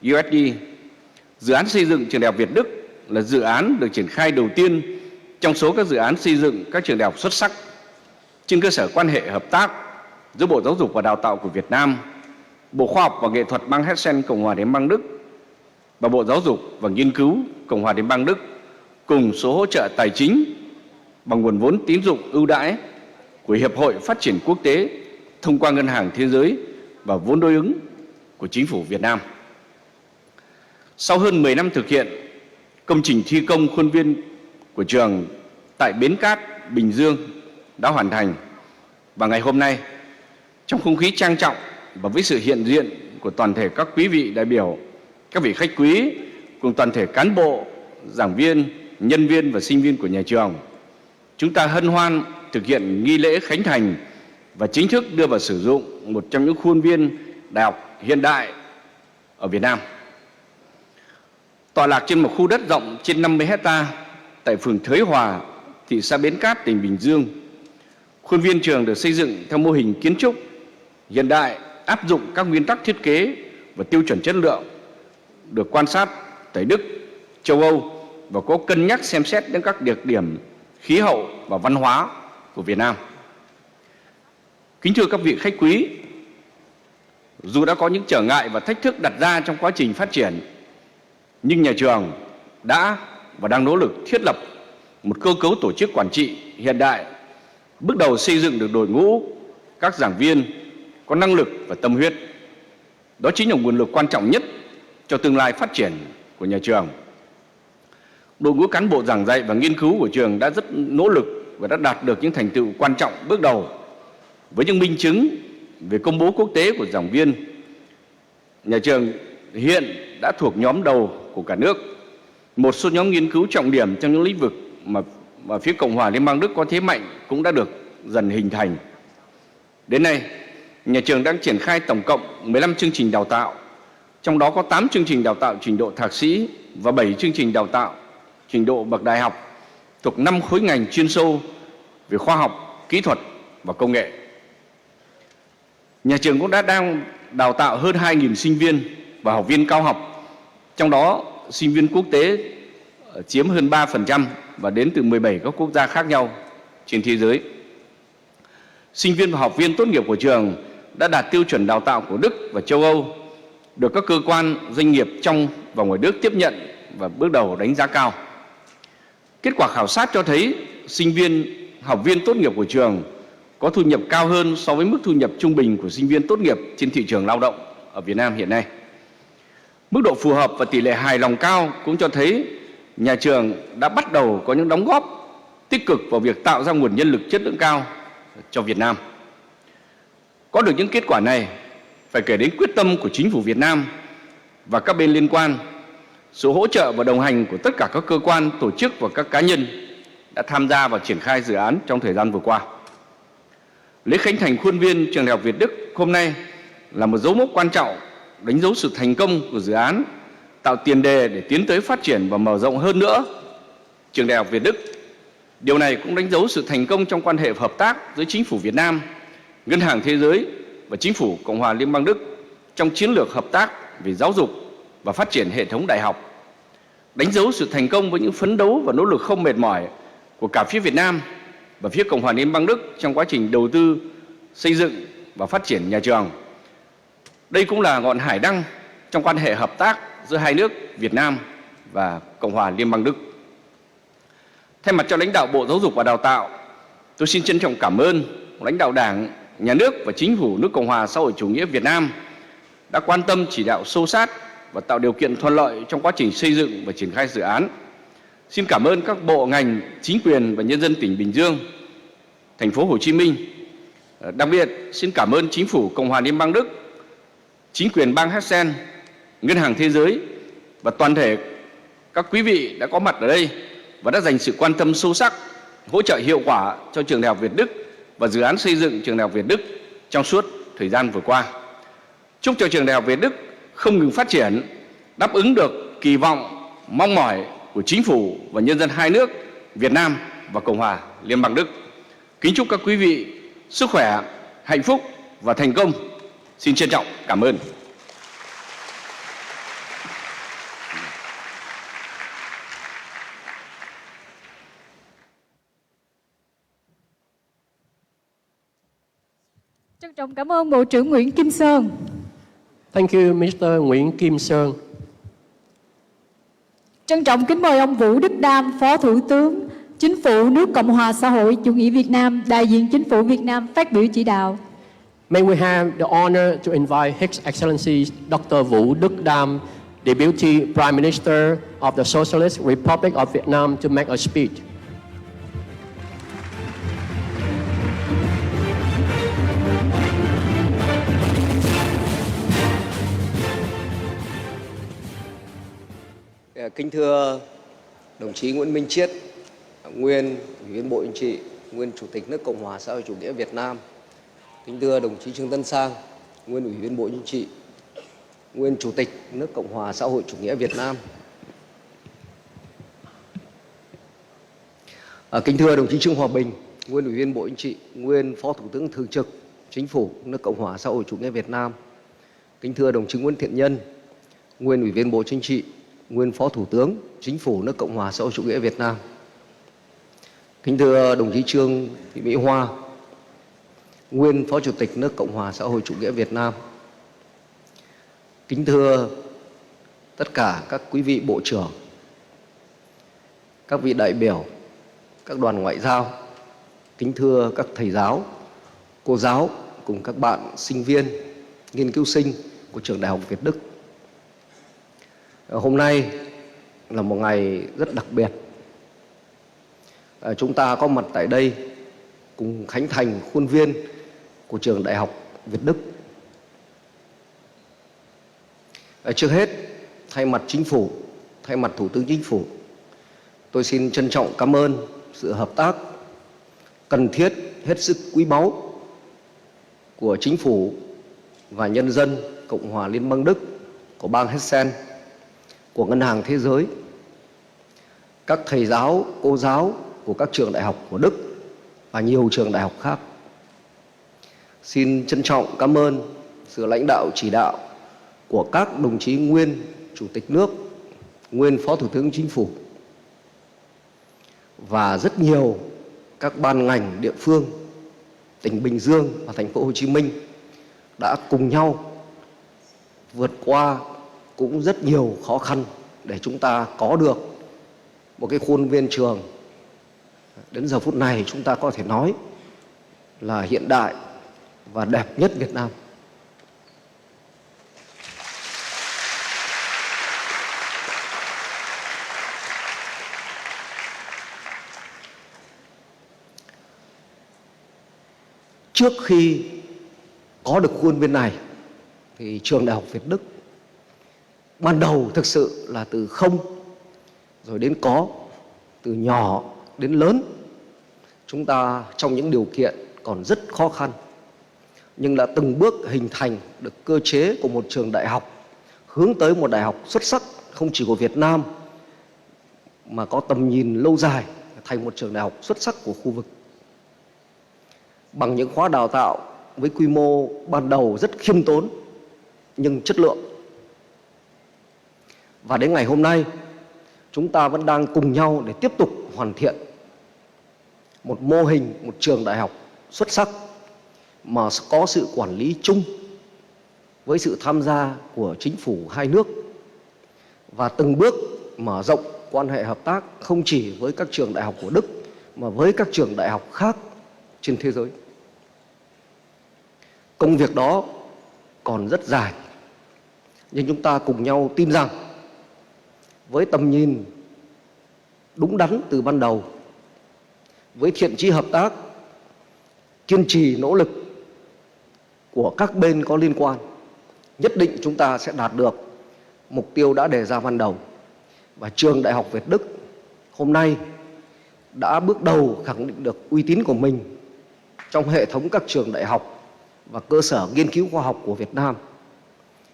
USD. Dự án xây dựng Trường Đại học Việt Đức là dự án được triển khai đầu tiên trong số các dự án xây dựng các trường đại học xuất sắc trên cơ sở quan hệ hợp tác giữa Bộ Giáo dục và Đào tạo của Việt Nam, Bộ Khoa học và Nghệ thuật bang Hessen, Cộng hòa Liên bang Đức và Bộ Giáo dục và Nghiên cứu Cộng hòa Liên bang Đức cùng số hỗ trợ tài chính bằng nguồn vốn tín dụng ưu đãi của Hiệp hội Phát triển Quốc tế thông qua Ngân hàng Thế giới và vốn đối ứng của Chính phủ Việt Nam. Sau hơn 10 năm thực hiện, công trình thi công khuôn viên của trường tại Bến Cát, Bình Dương đã hoàn thành. Và ngày hôm nay, trong không khí trang trọng và với sự hiện diện của toàn thể các quý vị đại biểu, các vị khách quý cùng toàn thể cán bộ, giảng viên, nhân viên và sinh viên của nhà trường, chúng ta hân hoan thực hiện nghi lễ khánh thành và chính thức đưa vào sử dụng một trong những khuôn viên đại học hiện đại ở Việt Nam. Tọa lạc trên một khu đất rộng trên 50 hectare tại phường Thới Hòa, thị xã Bến Cát, tỉnh Bình Dương. Khuôn viên trường được xây dựng theo mô hình kiến trúc hiện đại, áp dụng các nguyên tắc thiết kế và tiêu chuẩn chất lượng, được quan sát tại Đức, châu Âu và có cân nhắc xem xét đến các đặc điểm khí hậu và văn hóa của Việt Nam. Kính thưa các vị khách quý, dù đã có những trở ngại và thách thức đặt ra trong quá trình phát triển, nhưng nhà trường đã và đang nỗ lực thiết lập một cơ cấu tổ chức quản trị hiện đại, bước đầu xây dựng được đội ngũ các giảng viên có năng lực và tâm huyết. Đó chính là nguồn lực quan trọng nhất cho tương lai phát triển của nhà trường. Đội ngũ cán bộ giảng dạy và nghiên cứu của trường đã rất nỗ lực và đã đạt được những thành tựu quan trọng bước đầu. Với những minh chứng về công bố quốc tế của giảng viên, nhà trường hiện đã thuộc nhóm đầu của cả nước. Một số nhóm nghiên cứu trọng điểm trong những lĩnh vực mà phía Cộng hòa Liên bang Đức có thế mạnh cũng đã được dần hình thành. Đến nay, nhà trường đang triển khai tổng cộng 15 chương trình đào tạo, trong đó có 8 chương trình đào tạo trình độ thạc sĩ và 7 chương trình đào tạo trình độ bậc đại học thuộc 5 khối ngành chuyên sâu về khoa học, kỹ thuật và công nghệ. Nhà trường cũng đang đào tạo hơn 2.000 sinh viên và học viên cao học, trong đó sinh viên quốc tế chiếm hơn 3% và đến từ 17 các quốc gia khác nhau trên thế giới. Sinh viên và học viên tốt nghiệp của trường đã đạt tiêu chuẩn đào tạo của Đức và châu Âu, được các cơ quan, doanh nghiệp trong và ngoài nước tiếp nhận và bước đầu đánh giá cao. Kết quả khảo sát cho thấy sinh viên, học viên tốt nghiệp của trường có thu nhập cao hơn so với mức thu nhập trung bình của sinh viên tốt nghiệp trên thị trường lao động ở Việt Nam hiện nay. Mức độ phù hợp và tỷ lệ hài lòng cao cũng cho thấy nhà trường đã bắt đầu có những đóng góp tích cực vào việc tạo ra nguồn nhân lực chất lượng cao cho Việt Nam. Có được những kết quả này phải kể đến quyết tâm của chính phủ Việt Nam và các bên liên quan, sự hỗ trợ và đồng hành của tất cả các cơ quan, tổ chức và các cá nhân đã tham gia vào triển khai dự án trong thời gian vừa qua. Lễ khánh thành khuôn viên Trường Đại học Việt Đức hôm nay là một dấu mốc quan trọng, đánh dấu sự thành công của dự án, tạo tiền đề để tiến tới phát triển và mở rộng hơn nữa Trường Đại học Việt Đức. Điều này cũng đánh dấu sự thành công trong quan hệ hợp tác giữa chính phủ Việt Nam, Ngân hàng Thế giới và chính phủ Cộng hòa Liên bang Đức trong chiến lược hợp tác về giáo dục và phát triển hệ thống đại học. Đánh dấu sự thành công với những phấn đấu và nỗ lực không mệt mỏi của cả phía Việt Nam và phía Cộng hòa Liên bang Đức trong quá trình đầu tư, xây dựng và phát triển nhà trường. Đây cũng là ngọn hải đăng trong quan hệ hợp tác giữa hai nước Việt Nam và Cộng hòa Liên bang Đức. Thay mặt cho lãnh đạo Bộ Giáo dục và Đào tạo, tôi xin trân trọng cảm ơn lãnh đạo Đảng, Nhà nước và Chính phủ nước Cộng hòa xã hội chủ nghĩa Việt Nam đã quan tâm chỉ đạo sâu sát và tạo điều kiện thuận lợi trong quá trình xây dựng và triển khai dự án. Xin cảm ơn các bộ ngành, chính quyền và nhân dân tỉnh Bình Dương, thành phố Hồ Chí Minh. Đặc biệt xin cảm ơn Chính phủ Cộng hòa Liên bang Đức, chính quyền bang Hessen, Ngân hàng Thế giới và toàn thể các quý vị đã có mặt ở đây và đã dành sự quan tâm sâu sắc, hỗ trợ hiệu quả cho Trường Đại học Việt Đức và dự án xây dựng Trường Đại học Việt Đức trong suốt thời gian vừa qua. Chúc cho Trường Đại học Việt Đức không ngừng phát triển, đáp ứng được kỳ vọng, mong mỏi của chính phủ và nhân dân hai nước Việt Nam và Cộng hòa Liên bang Đức. Kính chúc các quý vị sức khỏe, hạnh phúc và thành công. Xin trân trọng cảm ơn. Trân trọng cảm ơn Bộ trưởng Nguyễn Kim Sơn. Thank you, Mr. Nguyễn Kim Sơn. Trân trọng kính mời ông Vũ Đức Đam, Phó Thủ tướng Chính phủ nước Cộng hòa xã hội chủ nghĩa Việt Nam, đại diện Chính phủ Việt Nam phát biểu chỉ đạo. May we have the honor to invite His Excellency Dr. Vũ Đức Đam, Deputy Prime Minister of the Socialist Republic of Vietnam, to make a speech. Kính thưa đồng chí Nguyễn Minh Chiết, nguyên Ủy viên Bộ Chính trị, nguyên Chủ tịch nước Cộng hòa xã hội chủ nghĩa Việt Nam. Kính thưa đồng chí Trương Tấn Sang, nguyên Ủy viên Bộ Chính trị, nguyên Chủ tịch nước Cộng hòa xã hội chủ nghĩa Việt Nam. Kính thưa đồng chí Trương Hòa Bình, nguyên Ủy viên Bộ Chính trị, nguyên Phó Thủ tướng Thường trực Chính phủ nước Cộng hòa xã hội chủ nghĩa Việt Nam. Kính thưa đồng chí Nguyễn Thiện Nhân, nguyên Ủy viên Bộ Chính trị, nguyên Phó Thủ tướng Chính phủ nước Cộng hòa xã hội chủ nghĩa Việt Nam. Kính thưa đồng chí Trương Thị Mỹ Hoa, nguyên Phó Chủ tịch nước Cộng hòa xã hội chủ nghĩa Việt Nam. Kính thưa tất cả các quý vị bộ trưởng, các vị đại biểu, các đoàn ngoại giao, kính thưa các thầy giáo, cô giáo cùng các bạn sinh viên, nghiên cứu sinh của Trường Đại học Việt Đức. Hôm nay là một ngày rất đặc biệt. Chúng ta có mặt tại đây cùng khánh thành khuôn viên của Trường Đại học Việt Đức. Trước hết, thay mặt Chính phủ, thay mặt Thủ tướng Chính phủ, tôi xin trân trọng cảm ơn sự hợp tác cần thiết, hết sức quý báu của Chính phủ và nhân dân Cộng hòa Liên bang Đức, của bang Hessen, của Ngân hàng Thế giới, các thầy giáo, cô giáo của các trường đại học của Đức và nhiều trường đại học khác. Xin trân trọng cảm ơn sự lãnh đạo chỉ đạo của các đồng chí nguyên Chủ tịch nước, nguyên Phó Thủ tướng Chính phủ và rất nhiều các ban ngành địa phương, tỉnh Bình Dương và thành phố Hồ Chí Minh đã cùng nhau vượt qua cũng rất nhiều khó khăn để chúng ta có được một cái khuôn viên trường đến giờ phút này chúng ta có thể nói là hiện đại và đẹp nhất Việt Nam. Trước khi có được khuôn viên này thì trường Đại học Việt Đức ban đầu thực sự là từ không rồi đến có, từ nhỏ đến lớn. Chúng ta trong những điều kiện còn rất khó khăn, nhưng đã từng bước hình thành được cơ chế của một trường đại học hướng tới một đại học xuất sắc, không chỉ của Việt Nam mà có tầm nhìn lâu dài, thành một trường đại học xuất sắc của khu vực. Bằng những khóa đào tạo với quy mô ban đầu rất khiêm tốn nhưng chất lượng. Và đến ngày hôm nay, chúng ta vẫn đang cùng nhau để tiếp tục hoàn thiện một mô hình, một trường đại học xuất sắc mà có sự quản lý chung với sự tham gia của chính phủ hai nước, và từng bước mở rộng quan hệ hợp tác không chỉ với các trường đại học của Đức mà với các trường đại học khác trên thế giới. Công việc đó còn rất dài, nhưng chúng ta cùng nhau tin rằng với tầm nhìn đúng đắn từ ban đầu, với thiện chí hợp tác, kiên trì nỗ lực của các bên có liên quan, nhất định chúng ta sẽ đạt được mục tiêu đã đề ra ban đầu. Và trường Đại học Việt Đức hôm nay đã bước đầu khẳng định được uy tín của mình trong hệ thống các trường đại học và cơ sở nghiên cứu khoa học của Việt Nam,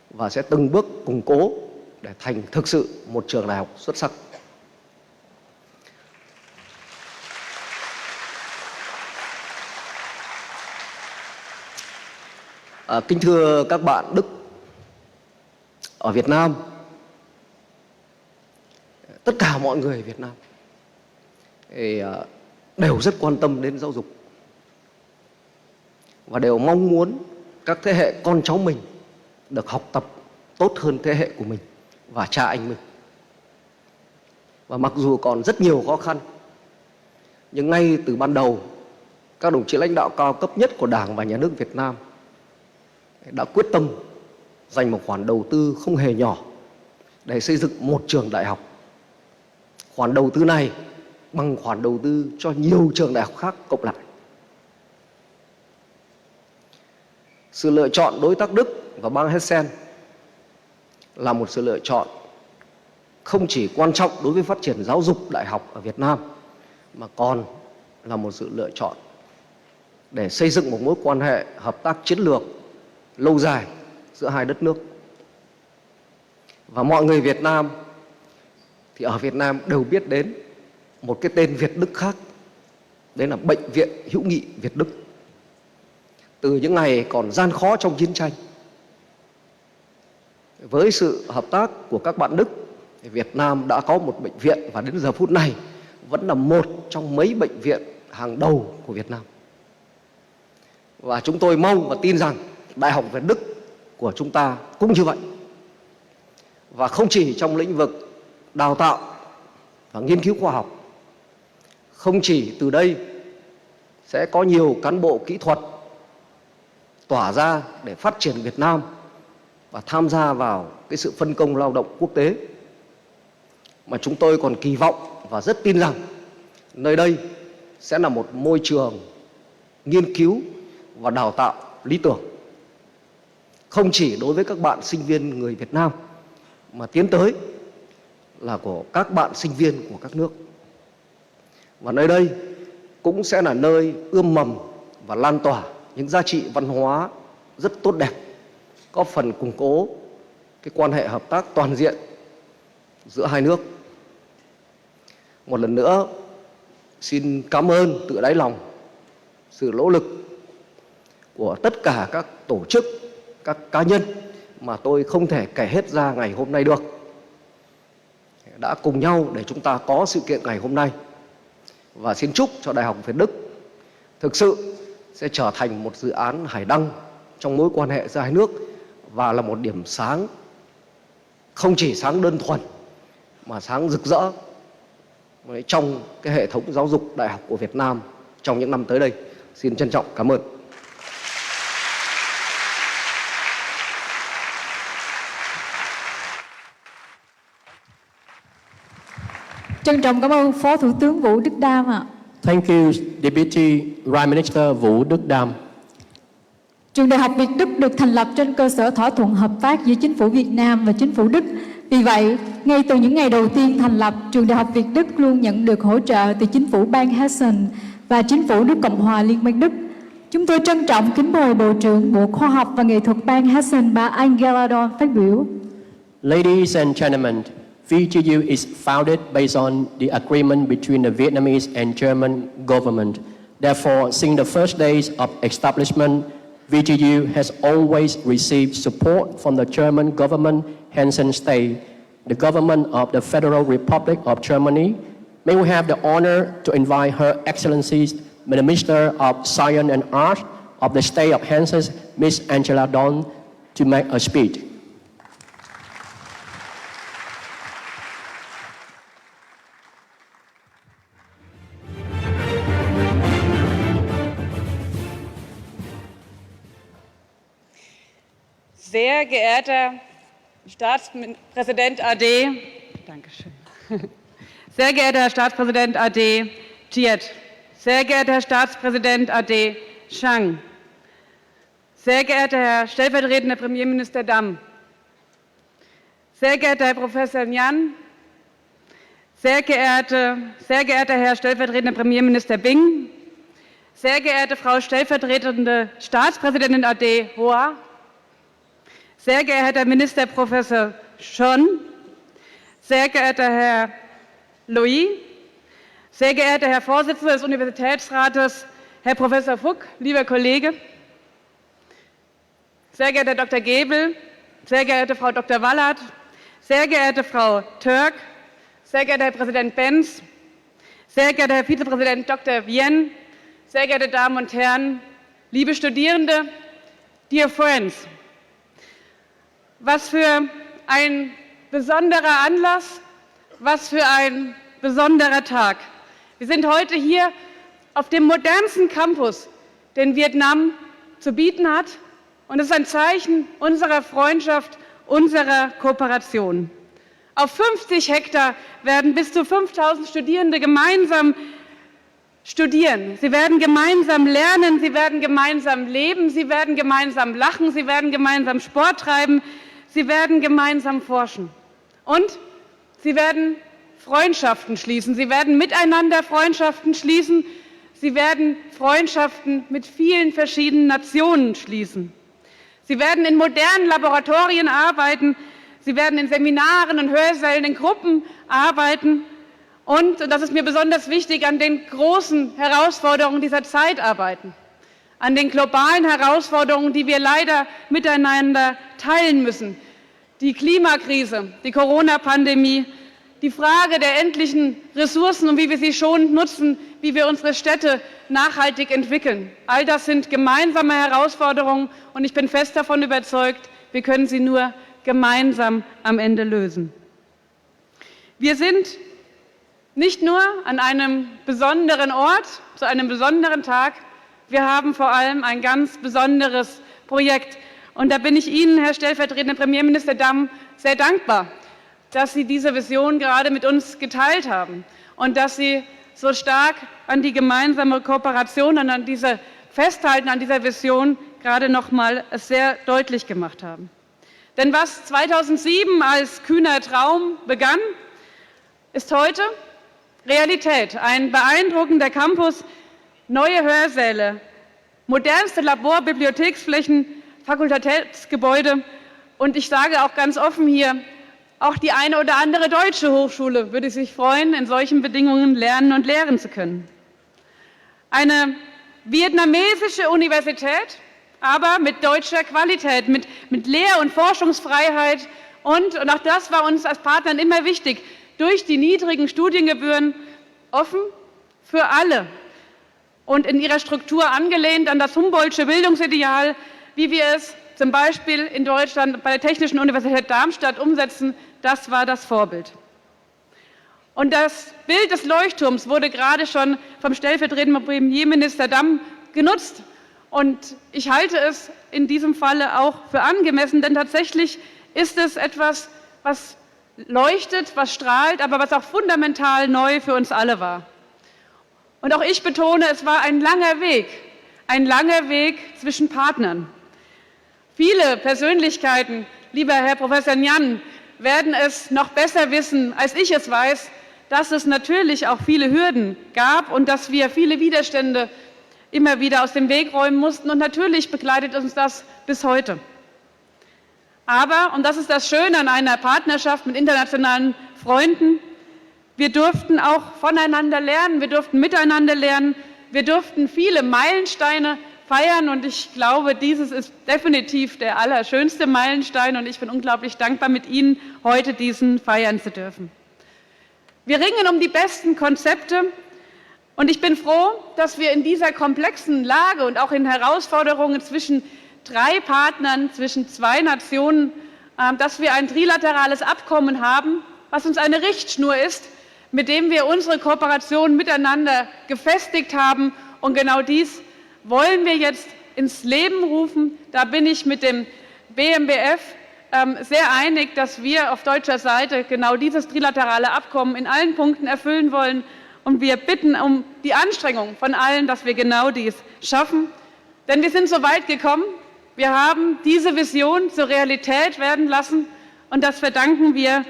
và sẽ từng bước củng cố để thành thực sự một trường đại học xuất sắc. Kính thưa các bạn Đức, ở Việt Nam, tất cả mọi người ở Việt Nam thì đều rất quan tâm đến giáo dục và đều mong muốn các thế hệ con cháu mình được học tập tốt hơn thế hệ của mình và cha anh mình. Và mặc dù còn rất nhiều khó khăn, nhưng ngay từ ban đầu, các đồng chí lãnh đạo cao cấp nhất của Đảng và Nhà nước Việt Nam đã quyết tâm dành một khoản đầu tư không hề nhỏ để xây dựng một trường đại học. Khoản đầu tư này bằng khoản đầu tư cho nhiều trường đại học khác cộng lại. Sự lựa chọn đối tác Đức và bang Hessen là một sự lựa chọn không chỉ quan trọng đối với phát triển giáo dục đại học ở Việt Nam, mà còn là một sự lựa chọn để xây dựng một mối quan hệ hợp tác chiến lược lâu dài giữa hai đất nước. Và mọi người Việt Nam thì ở Việt Nam đều biết đến một cái tên Việt Đức khác, đấy là Bệnh viện Hữu nghị Việt Đức. Từ những ngày còn gian khó trong chiến tranh, với sự hợp tác của các bạn Đức, thì Việt Nam đã có một bệnh viện, và đến giờ phút này vẫn là một trong mấy bệnh viện hàng đầu của Việt Nam. Và chúng tôi mong và tin rằng Đại học Việt Đức của chúng ta cũng như vậy. Và không chỉ trong lĩnh vực đào tạo và nghiên cứu khoa học, không chỉ từ đây sẽ có nhiều cán bộ kỹ thuật tỏa ra để phát triển Việt Nam và tham gia vào cái sự phân công lao động quốc tế, mà chúng tôi còn kỳ vọng và rất tin rằng nơi đây sẽ là một môi trường nghiên cứu và đào tạo lý tưởng, không chỉ đối với các bạn sinh viên người Việt Nam, mà tiến tới là của các bạn sinh viên của các nước. Và nơi đây cũng sẽ là nơi ươm mầm và lan tỏa những giá trị văn hóa rất tốt đẹp, có phần củng cố cái quan hệ hợp tác toàn diện giữa hai nước. Một lần nữa xin cảm ơn từ đáy lòng sự nỗ lực của tất cả các tổ chức, các cá nhân mà tôi không thể kể hết ra ngày hôm nay được, đã cùng nhau để chúng ta có sự kiện ngày hôm nay. Và xin chúc cho Đại học Việt Đức thực sự sẽ trở thành một dự án hải đăng trong mối quan hệ giữa hai nước, và là một điểm sáng, không chỉ sáng đơn thuần mà sáng rực rỡ trong cái hệ thống giáo dục đại học của Việt Nam trong những năm tới đây. Xin trân trọng cảm ơn. Trân trọng cảm ơn Phó Thủ tướng Vũ Đức Đam ạ. Thank you, Deputy Prime Minister Vũ Đức Đam. Trường Đại học Việt Đức được thành lập trên cơ sở thỏa thuận hợp tác giữa chính phủ Việt Nam và chính phủ Đức. Vì vậy, ngay từ những ngày đầu tiên thành lập, Trường Đại học Việt Đức luôn nhận được hỗ trợ từ chính phủ bang Hessen và chính phủ nước Cộng hòa Liên bang Đức. Chúng tôi trân trọng kính mời Bộ trưởng Bộ Khoa học và Nghệ thuật bang Hessen bà Angela Dorn phát biểu. Ladies and gentlemen, VTU is founded based on the agreement between the Vietnamese and German government. Therefore, since the first days of establishment, VTU has always received support from the German government, Hessen State, the government of the Federal Republic of Germany. May we have the honor to invite Her Excellency, the Minister of Science and Arts of the State of Hessen, Ms. Angela Dorn, to make a speech. Sehr geehrter Staatspräsident AD, Dankeschön. Sehr geehrter Herr Staatspräsident AD Thiet, sehr geehrter Herr Staatspräsident AD Chang, sehr geehrter Herr stellvertretender Premierminister Dam, sehr geehrter Herr Professor Nhan, sehr geehrter Herr stellvertretender Premierminister Bing, sehr geehrte Frau stellvertretende Staatspräsidentin AD Hoa, sehr geehrter Minister Professor Schon, sehr geehrter Herr Louis, sehr geehrter Herr Vorsitzender des Universitätsrates, Herr Professor Fuck, lieber Kollege, sehr geehrter Dr. Gebel, sehr geehrte Frau Dr. Wallert, sehr geehrte Frau Türk, sehr geehrter Herr Präsident Benz, sehr geehrter Herr Vizepräsident Dr. Wien, sehr geehrte Damen und Herren, liebe Studierende, dear friends. Was für ein besonderer Anlass, was für ein besonderer Tag. Wir sind heute hier auf dem modernsten Campus, den Vietnam zu bieten hat. Und es ist ein Zeichen unserer Freundschaft, unserer Kooperation. Auf 50 Hektar werden bis zu 5000 Studierende gemeinsam studieren. Sie werden gemeinsam lernen, sie werden gemeinsam leben, sie werden gemeinsam lachen, sie werden gemeinsam Sport treiben, sie werden gemeinsam forschen. Und sie werden Freundschaften schließen. Sie werden miteinander Freundschaften schließen. Sie werden Freundschaften mit vielen verschiedenen Nationen schließen. Sie werden in modernen Laboratorien arbeiten. Sie werden in Seminaren und Hörsälen in Gruppen arbeiten. Und das ist mir besonders wichtig, an den großen Herausforderungen dieser Zeit arbeiten. An den globalen Herausforderungen, die wir leider miteinander teilen müssen. Die Klimakrise, die Corona-Pandemie, die Frage der endlichen Ressourcen und wie wir sie schonend nutzen, wie wir unsere Städte nachhaltig entwickeln. All das sind gemeinsame Herausforderungen und ich bin fest davon überzeugt, wir können sie nur gemeinsam am Ende lösen. Wir sind nicht nur an einem besonderen Ort, zu einem besonderen Tag, wir haben vor allem ein ganz besonderes Projekt. Und da bin ich Ihnen, Herr stellvertretender Premierminister Dam, sehr dankbar, dass Sie diese Vision gerade mit uns geteilt haben und dass Sie so stark an die gemeinsame Kooperation und an diese Festhalten an dieser Vision gerade noch mal sehr deutlich gemacht haben. Denn was 2007 als kühner Traum begann, ist heute Realität. Ein beeindruckender Campus, neue Hörsäle, modernste Labor-, Bibliotheksflächen, Fakultätsgebäude und ich sage auch ganz offen hier, auch die eine oder andere deutsche Hochschule würde sich freuen, in solchen Bedingungen lernen und lehren zu können. Eine vietnamesische Universität, aber mit deutscher Qualität, mit Lehr- und Forschungsfreiheit und auch das war uns als Partnern immer wichtig, durch die niedrigen Studiengebühren offen für alle und in ihrer Struktur angelehnt an das Humboldtsche Bildungsideal, wie wir es zum Beispiel in Deutschland bei der Technischen Universität Darmstadt umsetzen, das war das Vorbild. Und das Bild des Leuchtturms wurde gerade schon vom stellvertretenden Premierminister Dam genutzt. Und ich halte es in diesem Falle auch für angemessen, denn tatsächlich ist es etwas, was leuchtet, was strahlt, aber was auch fundamental neu für uns alle war. Und auch ich betone, es war ein langer Weg zwischen Partnern. Viele Persönlichkeiten, lieber Herr Professor Njan, werden es noch besser wissen, als ich es weiß, dass es natürlich auch viele Hürden gab und dass wir viele Widerstände immer wieder aus dem Weg räumen mussten. Und natürlich begleitet uns das bis heute. Aber, und das ist das Schöne an einer Partnerschaft mit internationalen Freunden, wir durften auch voneinander lernen, wir durften miteinander lernen, wir durften viele Meilensteine feiern und ich glaube, dieses ist definitiv der allerschönste Meilenstein und ich bin unglaublich dankbar, mit Ihnen heute diesen feiern zu dürfen. Wir ringen um die besten Konzepte und ich bin froh, dass wir in dieser komplexen Lage und auch in Herausforderungen zwischen 3 Partnern, zwischen 2 Nationen, dass wir ein trilaterales Abkommen haben, was uns eine Richtschnur ist, mit dem wir unsere Kooperation miteinander gefestigt haben. Und genau dies wollen wir jetzt ins Leben rufen. Da bin ich mit dem BMBF sehr einig, dass wir auf deutscher Seite genau dieses trilaterale Abkommen in allen Punkten erfüllen wollen. Und wir bitten um die Anstrengung von allen, dass wir genau dies schaffen. Denn wir sind so weit gekommen. Wir haben diese Vision zur Realität werden lassen. Und das verdanken wir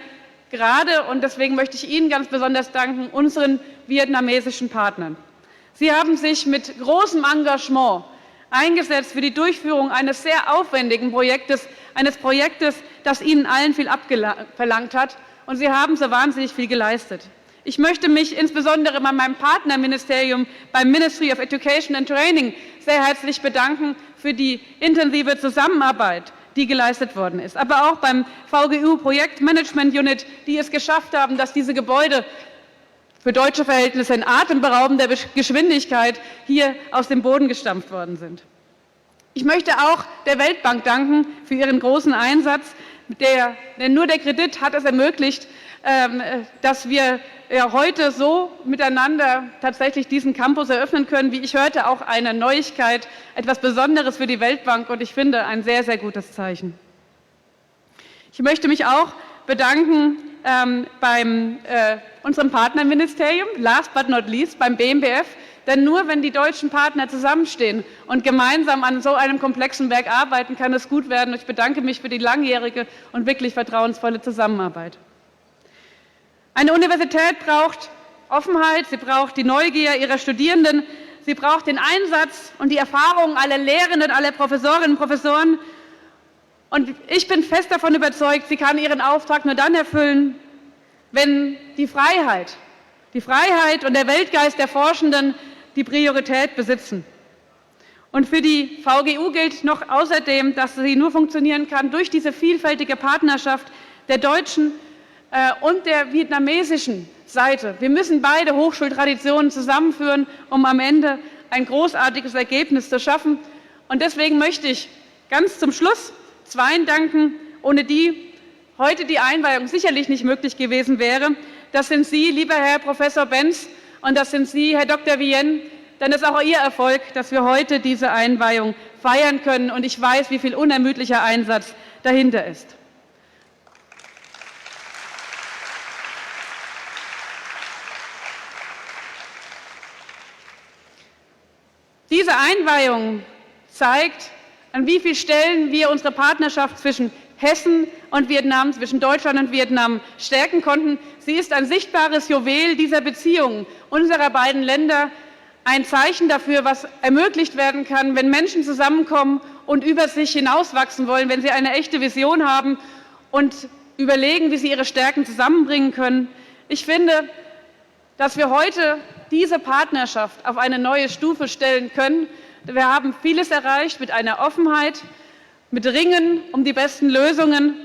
gerade, und deswegen möchte ich Ihnen ganz besonders danken, unseren vietnamesischen Partnern. Sie haben sich mit großem Engagement eingesetzt für die Durchführung eines sehr aufwendigen Projektes, eines Projektes, das Ihnen allen viel abverlangt hat. Und Sie haben so wahnsinnig viel geleistet. Ich möchte mich insbesondere bei meinem Partnerministerium, beim Ministry of Education and Training, sehr herzlich bedanken für die intensive Zusammenarbeit, die geleistet worden ist. Aber auch beim VGU Projektmanagement Unit, die es geschafft haben, dass diese Gebäude für deutsche Verhältnisse in atemberaubender Geschwindigkeit hier aus dem Boden gestampft worden sind. Ich möchte auch der Weltbank danken für ihren großen Einsatz. Denn nur der Kredit hat es ermöglicht, dass wir heute so miteinander tatsächlich diesen Campus eröffnen können. Wie ich hörte, auch eine Neuigkeit, etwas Besonderes für die Weltbank und ich finde ein sehr, sehr gutes Zeichen. Ich möchte mich auch bedanken bei unserem Partnerministerium, last but not least beim BMBF, denn nur wenn die deutschen Partner zusammenstehen und gemeinsam an so einem komplexen Werk arbeiten, kann es gut werden. Ich bedanke mich für die langjährige und wirklich vertrauensvolle Zusammenarbeit. Eine Universität braucht Offenheit, sie braucht die Neugier ihrer Studierenden, sie braucht den Einsatz und die Erfahrung aller Lehrenden, aller Professorinnen und Professoren. Und ich bin fest davon überzeugt, sie kann ihren Auftrag nur dann erfüllen, wenn die Freiheit und der Weltgeist der Forschenden die Priorität besitzen. Und für die VGU gilt noch außerdem, dass sie nur funktionieren kann durch diese vielfältige Partnerschaft der deutschen und der vietnamesischen Seite. Wir müssen beide Hochschultraditionen zusammenführen, um am Ende ein großartiges Ergebnis zu schaffen. Und deswegen möchte ich ganz zum Schluss zweien danken, ohne die heute die Einweihung sicherlich nicht möglich gewesen wäre. Das sind Sie, lieber Herr Professor Benz, und das sind Sie, Herr Dr. Vienne, denn es ist auch Ihr Erfolg, dass wir heute diese Einweihung feiern können. Und ich weiß, wie viel unermüdlicher Einsatz dahinter ist. Diese Einweihung zeigt, an wie vielen Stellen wir unsere Partnerschaft zwischen Hessen und Vietnam, zwischen Deutschland und Vietnam stärken konnten. Sie ist ein sichtbares Juwel dieser Beziehungen unserer beiden Länder, ein Zeichen dafür, was ermöglicht werden kann, wenn Menschen zusammenkommen und über sich hinauswachsen wollen, wenn sie eine echte Vision haben und überlegen, wie sie ihre Stärken zusammenbringen können. Ich finde, dass wir heute diese Partnerschaft auf eine neue Stufe stellen können. Wir haben vieles erreicht mit einer Offenheit, mit Ringen um die besten Lösungen.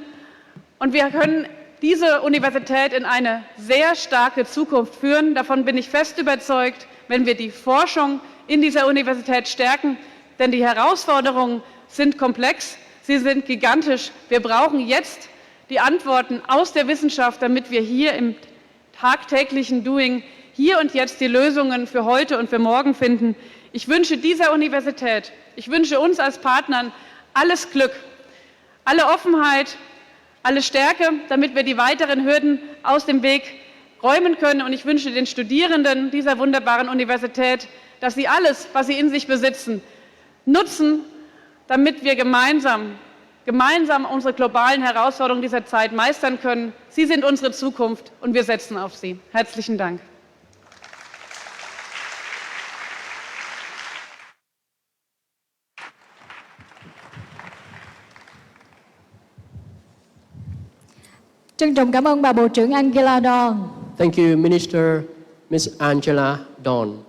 Und wir können diese Universität in eine sehr starke Zukunft führen. Davon bin ich fest überzeugt, wenn wir die Forschung in dieser Universität stärken. Denn die Herausforderungen sind komplex, sie sind gigantisch. Wir brauchen jetzt die Antworten aus der Wissenschaft, damit wir hier im tagtäglichen Doing hier und jetzt die Lösungen für heute und für morgen finden. Ich wünsche dieser Universität, ich wünsche uns als Partnern alles Glück, alle Offenheit, alle Stärke, damit wir die weiteren Hürden aus dem Weg räumen können. Und ich wünsche den Studierenden dieser wunderbaren Universität, dass sie alles, was sie in sich besitzen, nutzen, damit wir gemeinsam gemeinsam unsere globalen Herausforderungen dieser Zeit meistern können. Sie sind unsere Zukunft und wir setzen auf Sie. Herzlichen Dank. Trân trọng cảm ơn bà Bộ trưởng Angela Dawn. Thank you, Minister Ms. Angela Dawn.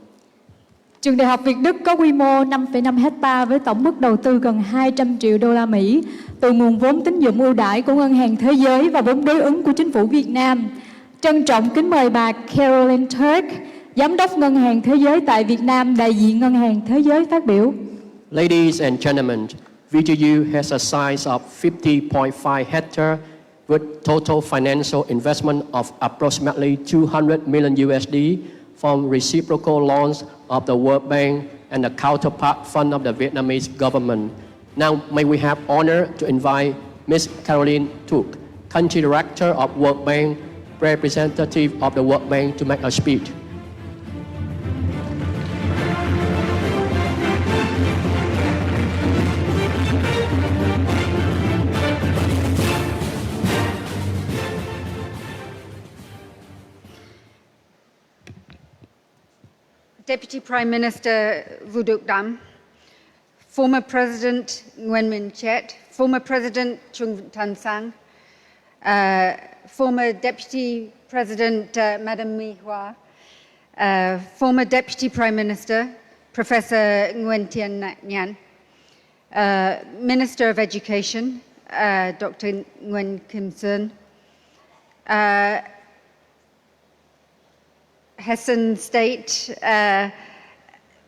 Trường Đại học Việt Đức có quy mô 5,5 hecta với tổng mức đầu tư gần 200 triệu đô la Mỹ từ nguồn vốn tín dụng ưu đãi của Ngân hàng Thế giới và vốn đối ứng của Chính phủ Việt Nam. Trân trọng kính mời bà Caroline Turk, Giám đốc Ngân hàng Thế giới tại Việt Nam, đại diện Ngân hàng Thế giới phát biểu. Ladies and gentlemen, VGU has a size of 50.5 hectares with total financial investment of approximately 200 million USD from reciprocal loans of the World Bank and the counterpart fund of the Vietnamese government. Now, may we have honor to invite Ms. Caroline Thuc, Country Director of World Bank, representative of the World Bank, to make a speech. Deputy Prime Minister Vu Duc Dam, former President Nguyen Minh Chiet, former President Chung Tan Sang, former Deputy President Madam My Hoa, former Deputy Prime Minister Professor Nguyen Thien Nhan, Minister of Education Dr. Nguyen Kim Sơn, Hessen State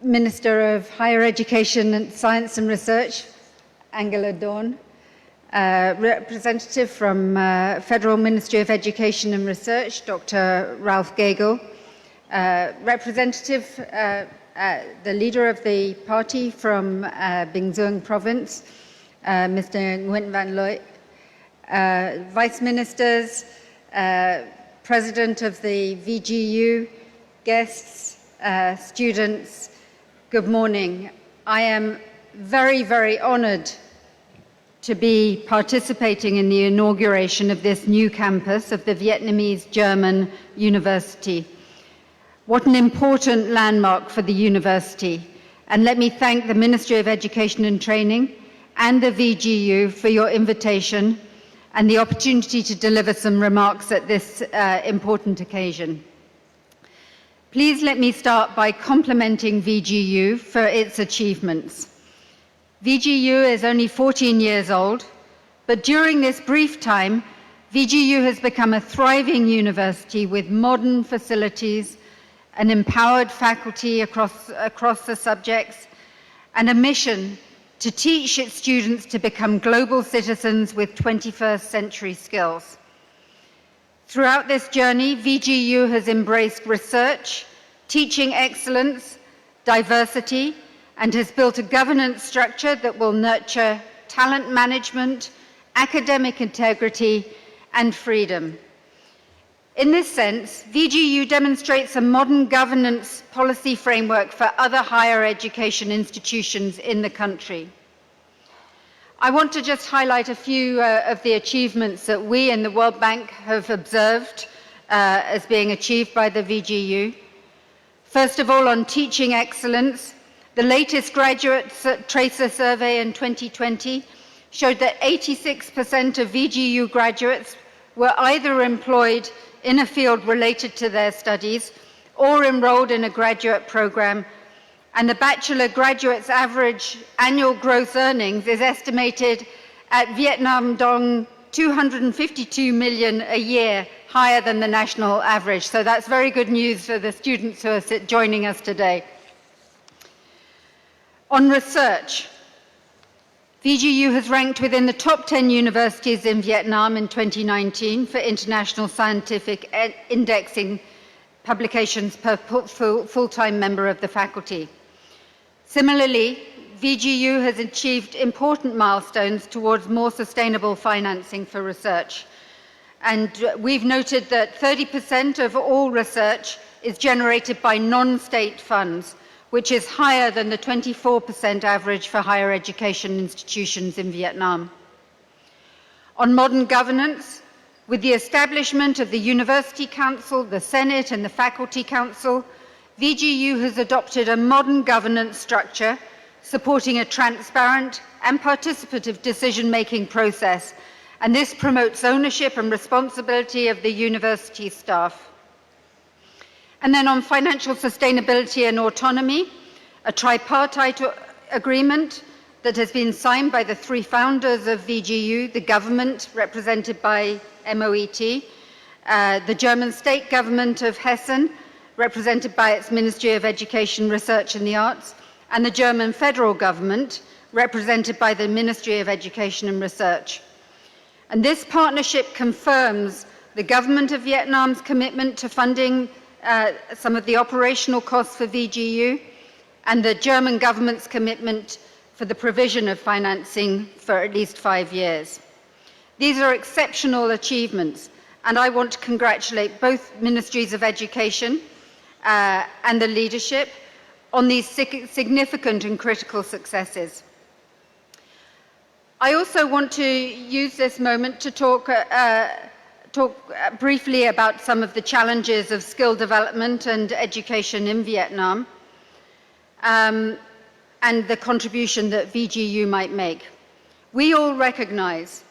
Minister of Higher Education and Science and Research, Angela Dawn, representative from Federal Ministry of Education and Research, Dr. Ralph Gagel, representative, the leader of the party from Binh Duong Province, Mr. Nguyen Van Loi, Vice Ministers, President of the VGU, guests, students, good morning. I am very, very honored to be participating in the inauguration of this new campus of the Vietnamese German University. What an important landmark for the university. And let me thank the Ministry of Education and Training and the VGU for your invitation and the opportunity to deliver some remarks at this important occasion. Please let me start by complimenting VGU for its achievements. VGU is only 14 years old, but during this brief time, VGU has become a thriving university with modern facilities, an empowered faculty across the subjects, and a mission to teach its students to become global citizens with 21st century skills. Throughout this journey, VGU has embraced research, teaching excellence, diversity, and has built a governance structure that will nurture talent management, academic integrity, and freedom. In this sense, VGU demonstrates a modern governance policy framework for other higher education institutions in the country. I want to just highlight a few of the achievements that we in the World Bank have observed as being achieved by the VGU. First of all, on teaching excellence, the latest graduate tracer survey in 2020 showed that 86% of VGU graduates were either employed in a field related to their studies or enrolled in a graduate program, and the bachelor graduate's average annual gross earnings is estimated at Vietnam Dong 252 million a year, higher than the national average. So that's very good news for the students who are joining us today. On research, VGU has ranked within the top 10 universities in Vietnam in 2019 for international scientific indexing publications per full-time member of the faculty. Similarly, VGU has achieved important milestones towards more sustainable financing for research. And we've noted that 30% of all research is generated by non-state funds, which is higher than the 24% average for higher education institutions in Vietnam. On modern governance, with the establishment of the University Council, the Senate and the Faculty Council, VGU has adopted a modern governance structure supporting a transparent and participative decision-making process, and this promotes ownership and responsibility of the university staff. And then on financial sustainability and autonomy, a tripartite agreement that has been signed by the three founders of VGU, the government represented by MOET, the German state government of Hessen, represented by its Ministry of Education, Research and the Arts, and the German federal government, represented by the Ministry of Education and Research. And this partnership confirms the government of Vietnam's commitment to funding some of the operational costs for VGU, and the German government's commitment for the provision of financing for at least 5 years. These are exceptional achievements, and I want to congratulate both Ministries of Education and the leadership on these significant and critical successes. I also want to use this moment to talk briefly about some of the challenges of skill development and education in Vietnam, and the contribution that VGU might make. We all recognize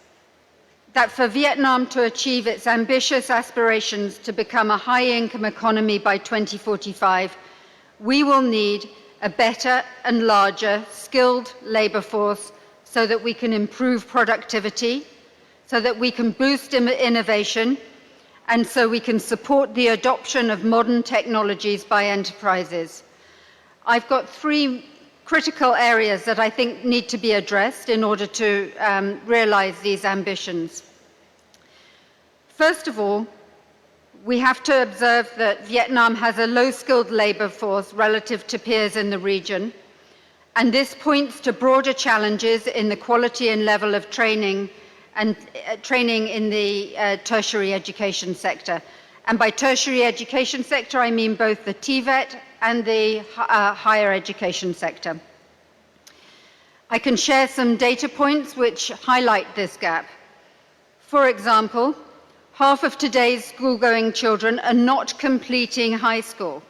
that for Vietnam to achieve its ambitious aspirations to become a high-income economy by 2045, we will need a better and larger skilled labor force so that we can improve productivity, so that we can boost innovation, and so we can support the adoption of modern technologies by enterprises. I've got three critical areas that I think need to be addressed in order to realize these ambitions. First of all, we have to observe that Vietnam has a low-skilled labor force relative to peers in the region, and this points to broader challenges in the quality and level of training and training in the tertiary education sector. And by tertiary education sector, I mean both the TVET and the higher education sector. I can share some data points which highlight this gap. For example, half of today's school-going children are not completing high school,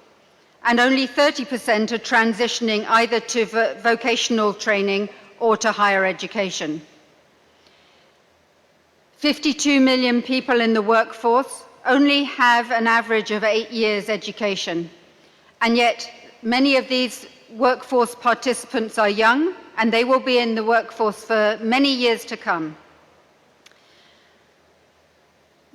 and only 30% are transitioning either to vocational training or to higher education. 52 million people in the workforce only have an average of 8 years education, and yet many of these workforce participants are young, and they will be in the workforce for many years to come.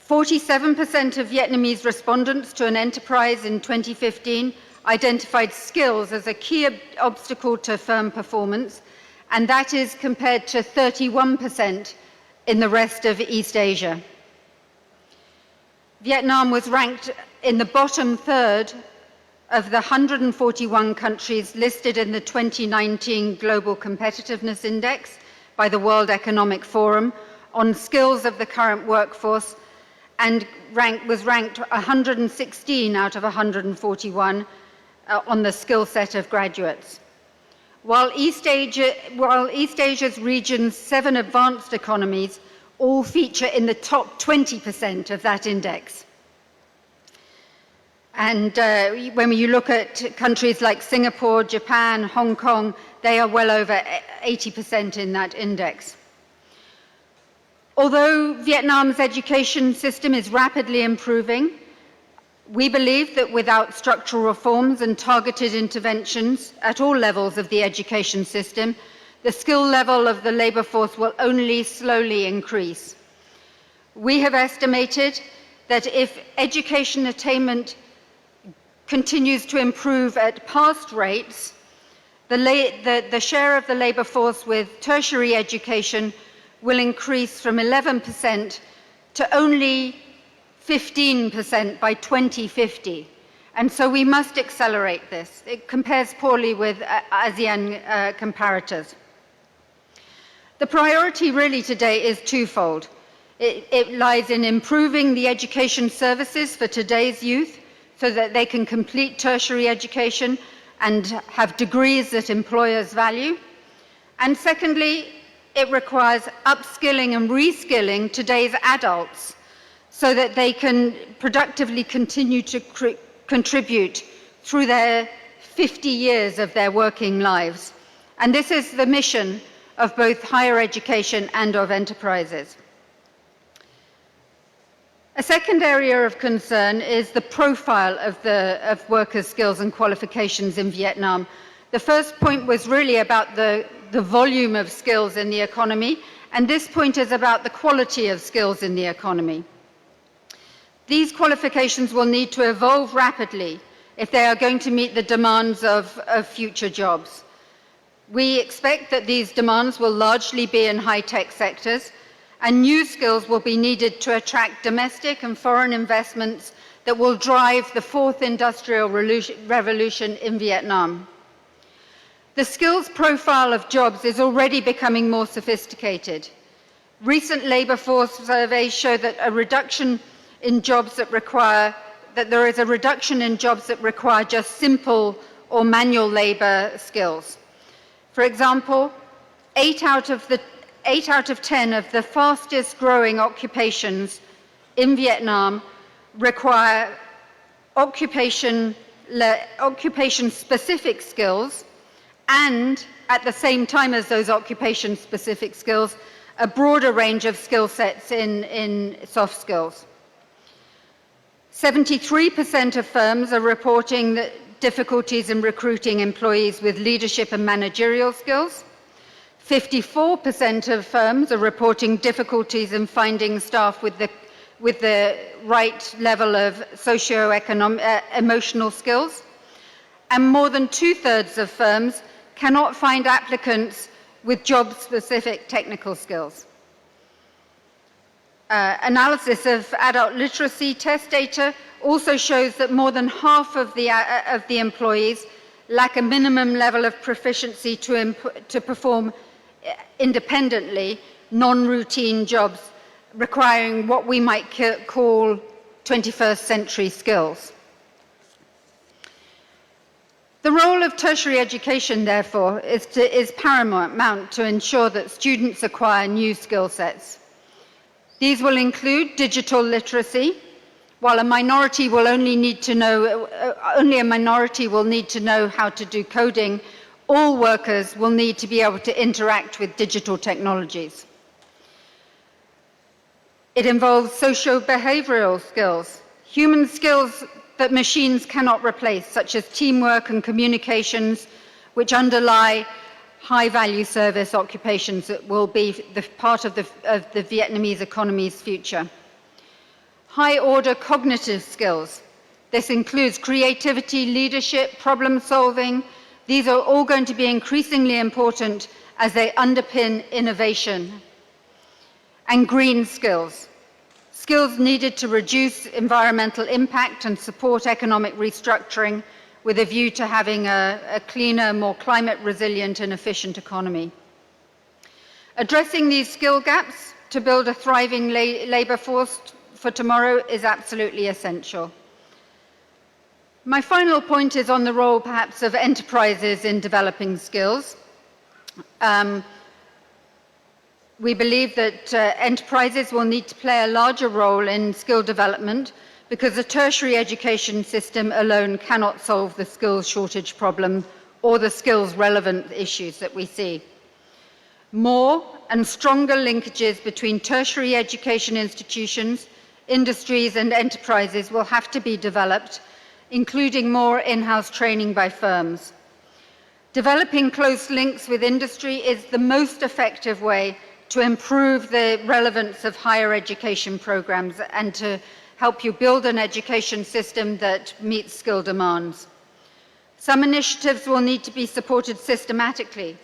47% of Vietnamese respondents to an enterprise in 2015 identified skills as a key obstacle to firm performance, and that is compared to 31% in the rest of East Asia. Vietnam was ranked in the bottom third of the 141 countries listed in the 2019 Global Competitiveness Index by the World Economic Forum on skills of the current workforce, and was ranked 116 out of 141 on the skill set of graduates. While East Asia's region's 7 advanced economies all feature in the top 20% of that index. And when you look at countries like Singapore, Japan, Hong Kong, they are well over 80% in that index. Although Vietnam's education system is rapidly improving, we believe that without structural reforms and targeted interventions at all levels of the education system, the skill level of the labor force will only slowly increase. We have estimated that if education attainment continues to improve at past rates, the share of the labor force with tertiary education will increase from 11% to only 15% by 2050. And so we must accelerate this. It compares poorly with ASEAN comparators. The priority really today is twofold. It lies in improving the education services for today's youth so that they can complete tertiary education and have degrees that employers value. And secondly, it requires upskilling and reskilling today's adults so that they can productively continue to contribute through their 50 years of their working lives. And this is the mission of both higher education and of enterprises. A second area of concern is the profile of workers' skills and qualifications in Vietnam. The first point was really about the volume of skills in the economy, and this point is about the quality of skills in the economy. These qualifications will need to evolve rapidly if they are going to meet the demands of future jobs. We expect that these demands will largely be in high-tech sectors, and new skills will be needed to attract domestic and foreign investments that will drive the fourth industrial revolution in Vietnam. The skills profile of jobs is already becoming more sophisticated. Recent labour force surveys show that there is a reduction in jobs that require just simple or manual labour skills. For example, 8 out of 10 of the fastest growing occupations in Vietnam require occupation-specific skills, and at the same time as those occupation-specific skills, a broader range of skill sets in soft skills. 73% of firms are reporting that difficulties in recruiting employees with leadership and managerial skills. 54% of firms are reporting difficulties in finding staff with the right level of emotional skills. And more than 2/3 of firms cannot find applicants with job-specific technical skills. Analysis of adult literacy test data also shows that more than half of the employees lack a minimum level of proficiency to perform independently non-routine jobs requiring what we might call 21st century skills. The role of tertiary education, therefore, is paramount to ensure that students acquire new skill sets. These will include digital literacy. While only a minority will need to know how to do coding, all workers will need to be able to interact with digital technologies. It involves socio-behavioral skills, human skills that machines cannot replace, such as teamwork and communications, which underlie high-value service occupations that will be the part of the Vietnamese economy's future. High-order cognitive skills. This includes creativity, leadership, problem-solving. These are all going to be increasingly important as they underpin innovation. And green skills. Skills needed to reduce environmental impact and support economic restructuring with a view to having a cleaner, more climate resilient and efficient economy. Addressing these skill gaps to build a thriving labour force for tomorrow is absolutely essential. My final point is on the role, perhaps, of enterprises in developing skills. We believe that enterprises will need to play a larger role in skill development because the tertiary education system alone cannot solve the skills shortage problem or the skills relevant issues that we see. More and stronger linkages between tertiary education institutions, industries and enterprises will have to be developed, including more in-house training by firms. Developing close links with industry is the most effective way to improve the relevance of higher education programs and to help you build an education system that meets skill demands. Some initiatives will need to be supported systematically,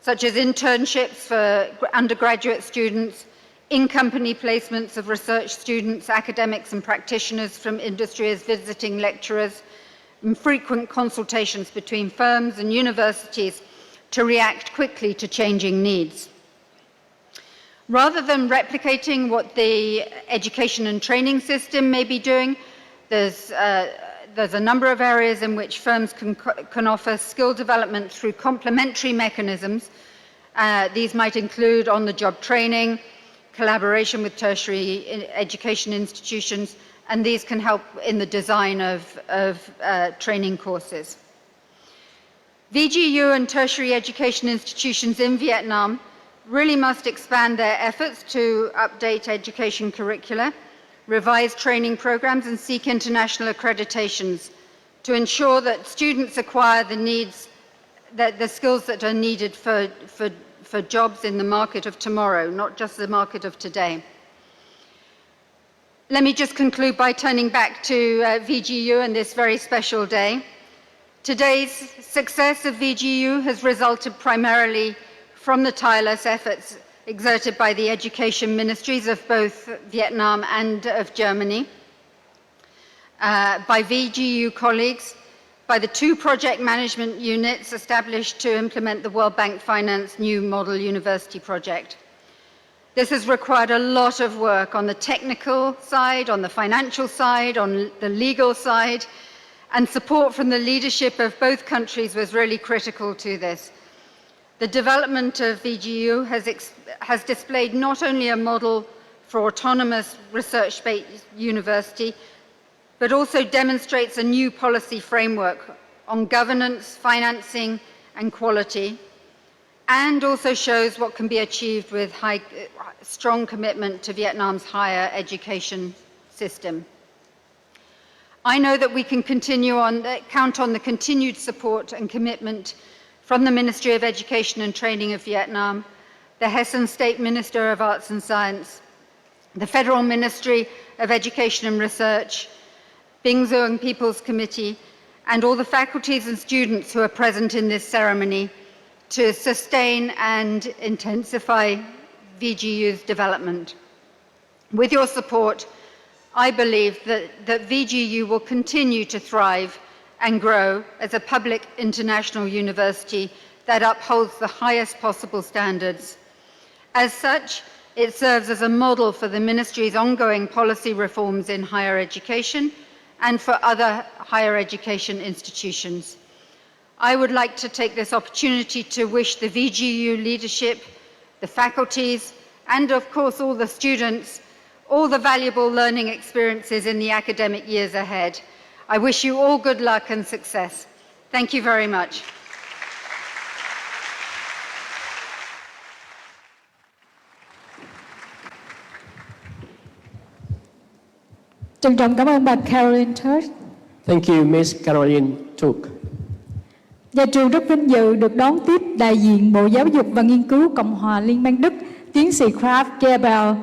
such as internships for undergraduate students, in-company placements of research students, academics and practitioners from industry as visiting lecturers, and frequent consultations between firms and universities to react quickly to changing needs. Rather than replicating what the education and training system may be doing, there's a number of areas in which firms can offer skill development through complementary mechanisms These might include on-the-job training, collaboration with tertiary education institutions, and these can help in the design of training courses. VGU and tertiary education institutions in Vietnam really must expand their efforts to update education curricula, revise training programs, and seek international accreditations to ensure that students acquire the skills that are needed for jobs in the market of tomorrow, not just the market of today. Let me just conclude by turning back to VGU and this very special day. Today's success of VGU has resulted primarily from the tireless efforts exerted by the education ministries of both Vietnam and of Germany, by VGU colleagues, by the 2 project management units established to implement the World Bank Finance New Model University project. This has required a lot of work on the technical side, on the financial side, on the legal side, and support from the leadership of both countries was really critical to this. The development of VGU has displayed not only a model for autonomous research-based university, but also demonstrates a new policy framework on governance, financing, and quality, and also shows what can be achieved with strong commitment to Vietnam's higher education system. I know that we can count on the continued support and commitment from the Ministry of Education and Training of Vietnam, the He San State Minister of Arts and Science, the Federal Ministry of Education and Research, Binh Duong People's Committee, and all the faculties and students who are present in this ceremony to sustain and intensify VGU's development. With your support, I believe that VGU will continue to thrive and grow as a public international university that upholds the highest possible standards. As such, it serves as a model for the Ministry's ongoing policy reforms in higher education and for other higher education institutions. I would like to take this opportunity to wish the VGU leadership, the faculties, and of course all the students, all the valuable learning experiences in the academic years ahead. I wish you all good luck and success. Thank you very much. Trân trọng cảm ơn bà Caroline Turk. Thank you, Miss Caroline Turk. Nhà trường rất vinh dự được đón tiếp đại diện Bộ Giáo dục và Nghiên cứu Cộng hòa Liên bang Đức, tiến sĩ Graf Gebel,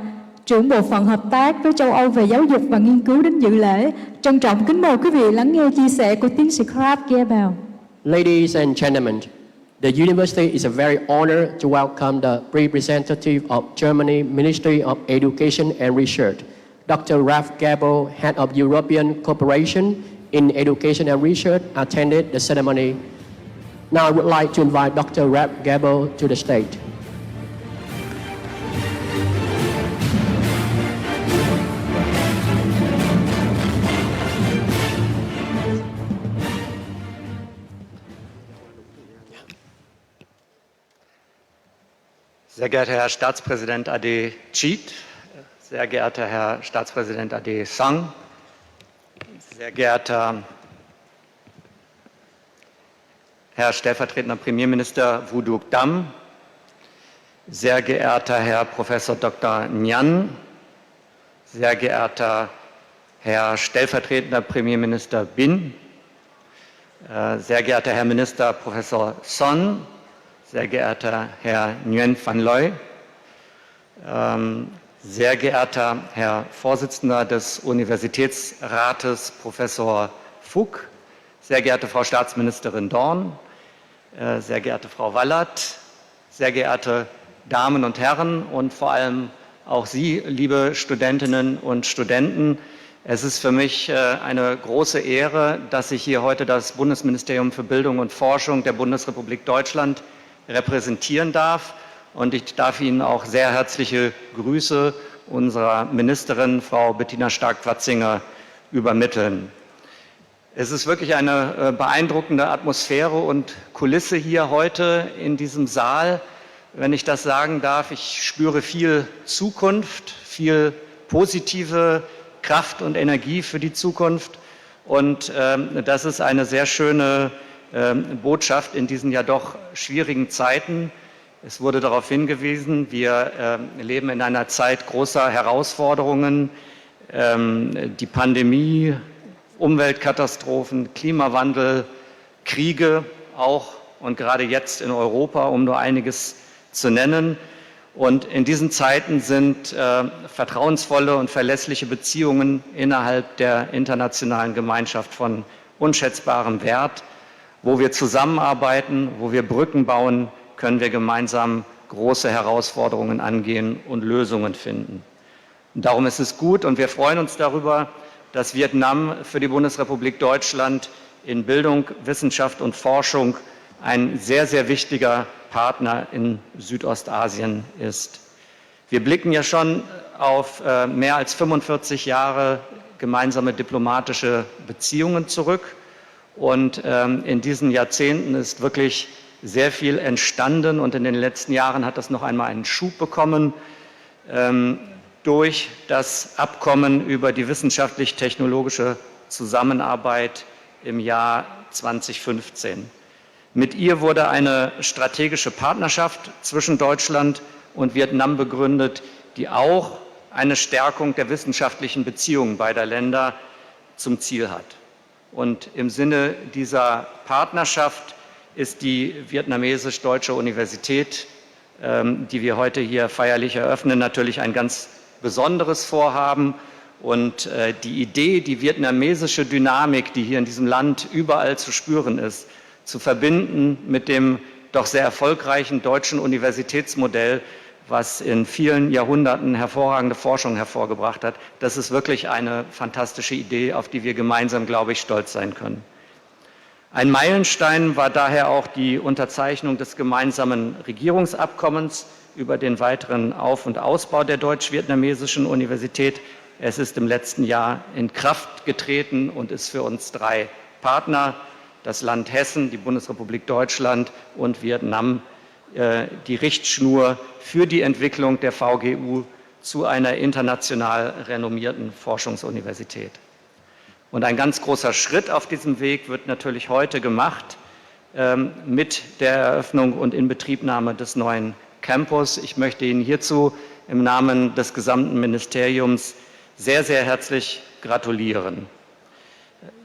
trưởng bộ phận hợp tác với châu Âu về giáo dục và nghiên cứu đến dự lễ. Trân trọng kính mời quý vị lắng nghe chia sẻ của tiến sĩ Graf Gebel. Ladies and gentlemen, the university is a very honor to welcome the representative of Germany Ministry of Education and Research, Dr. Ralf Gebel, Head of European Cooperation in Education and Research, attended the ceremony. Now I would like to invite Dr. Ralf Gebel to the stage. Sehr geehrter Herr Staatspräsident Ade Cheat, sehr geehrter Herr Staatspräsident Ade Sang, sehr geehrter Herr stellvertretender Premierminister Vu Duc Dam, sehr geehrter Herr Professor Dr. Nhan, sehr geehrter Herr stellvertretender Premierminister Binh, sehr geehrter Herr Minister Professor Son, sehr geehrter Herr Nguyen Van Loy, sehr geehrter Herr Vorsitzender des Universitätsrates Professor Phuc, sehr geehrte Frau Staatsministerin Dorn, sehr geehrte Frau Wallert, sehr geehrte Damen und Herren und vor allem auch Sie, liebe Studentinnen und Studenten. Es ist für mich eine große Ehre, dass ich hier heute das Bundesministerium für Bildung und Forschung der Bundesrepublik Deutschland repräsentieren darf. Und ich darf Ihnen auch sehr herzliche Grüße unserer Ministerin, Frau Bettina Stark-Watzinger, übermitteln. Es ist wirklich eine beeindruckende Atmosphäre und Kulisse hier heute in diesem Saal. wenn ich das sagen darf. Ich spüre viel Zukunft, viel positive Kraft und Energie für die Zukunft. Und das ist eine sehr schöne Botschaft in diesen ja doch schwierigen Zeiten. Es wurde darauf hingewiesen, wir leben in einer Zeit großer Herausforderungen. Die Pandemie, Umweltkatastrophen, Klimawandel, Kriege auch und gerade jetzt in Europa, um nur einiges zu nennen. Und in diesen Zeiten sind vertrauensvolle und verlässliche Beziehungen innerhalb der internationalen Gemeinschaft von unschätzbarem Wert. Wo wir zusammenarbeiten, wo wir Brücken bauen, können wir gemeinsam große Herausforderungen angehen und Lösungen finden. Und darum ist es gut und wir freuen uns darüber, dass Vietnam für die Bundesrepublik Deutschland in Bildung, Wissenschaft und Forschung ein sehr, sehr wichtiger Partner in Südostasien ist. Wir blicken ja schon auf mehr als 45 Jahre gemeinsame diplomatische Beziehungen zurück. Und in diesen Jahrzehnten ist wirklich sehr viel entstanden und in den letzten Jahren hat das noch einmal einen Schub bekommen durch das Abkommen über die wissenschaftlich-technologische Zusammenarbeit im Jahr 2015. Mit ihr wurde eine strategische Partnerschaft zwischen Deutschland und Vietnam begründet, die auch eine Stärkung der wissenschaftlichen Beziehungen beider Länder zum Ziel hat. Und im Sinne dieser Partnerschaft ist die Vietnamesisch-Deutsche Universität, die wir heute hier feierlich eröffnen, natürlich ein ganz besonderes Vorhaben. Und die Idee, die vietnamesische Dynamik, die hier in diesem Land überall zu spüren ist, zu verbinden mit dem doch sehr erfolgreichen deutschen Universitätsmodell, was in vielen Jahrhunderten hervorragende Forschung hervorgebracht hat. Das ist wirklich eine fantastische Idee, auf die wir gemeinsam, glaube ich, stolz sein können. Ein Meilenstein war daher auch die Unterzeichnung des gemeinsamen Regierungsabkommens über den weiteren Auf- und Ausbau der deutsch-vietnamesischen Universität. Es ist im letzten Jahr in Kraft getreten und ist für uns 3 Partner, das Land Hessen, die Bundesrepublik Deutschland und Vietnam, die Richtschnur für die Entwicklung der VGU zu einer international renommierten Forschungsuniversität. Und ein ganz großer Schritt auf diesem Weg wird natürlich heute gemacht mit der Eröffnung und Inbetriebnahme des neuen Campus. Ich möchte Ihnen hierzu im Namen des gesamten Ministeriums sehr, sehr herzlich gratulieren.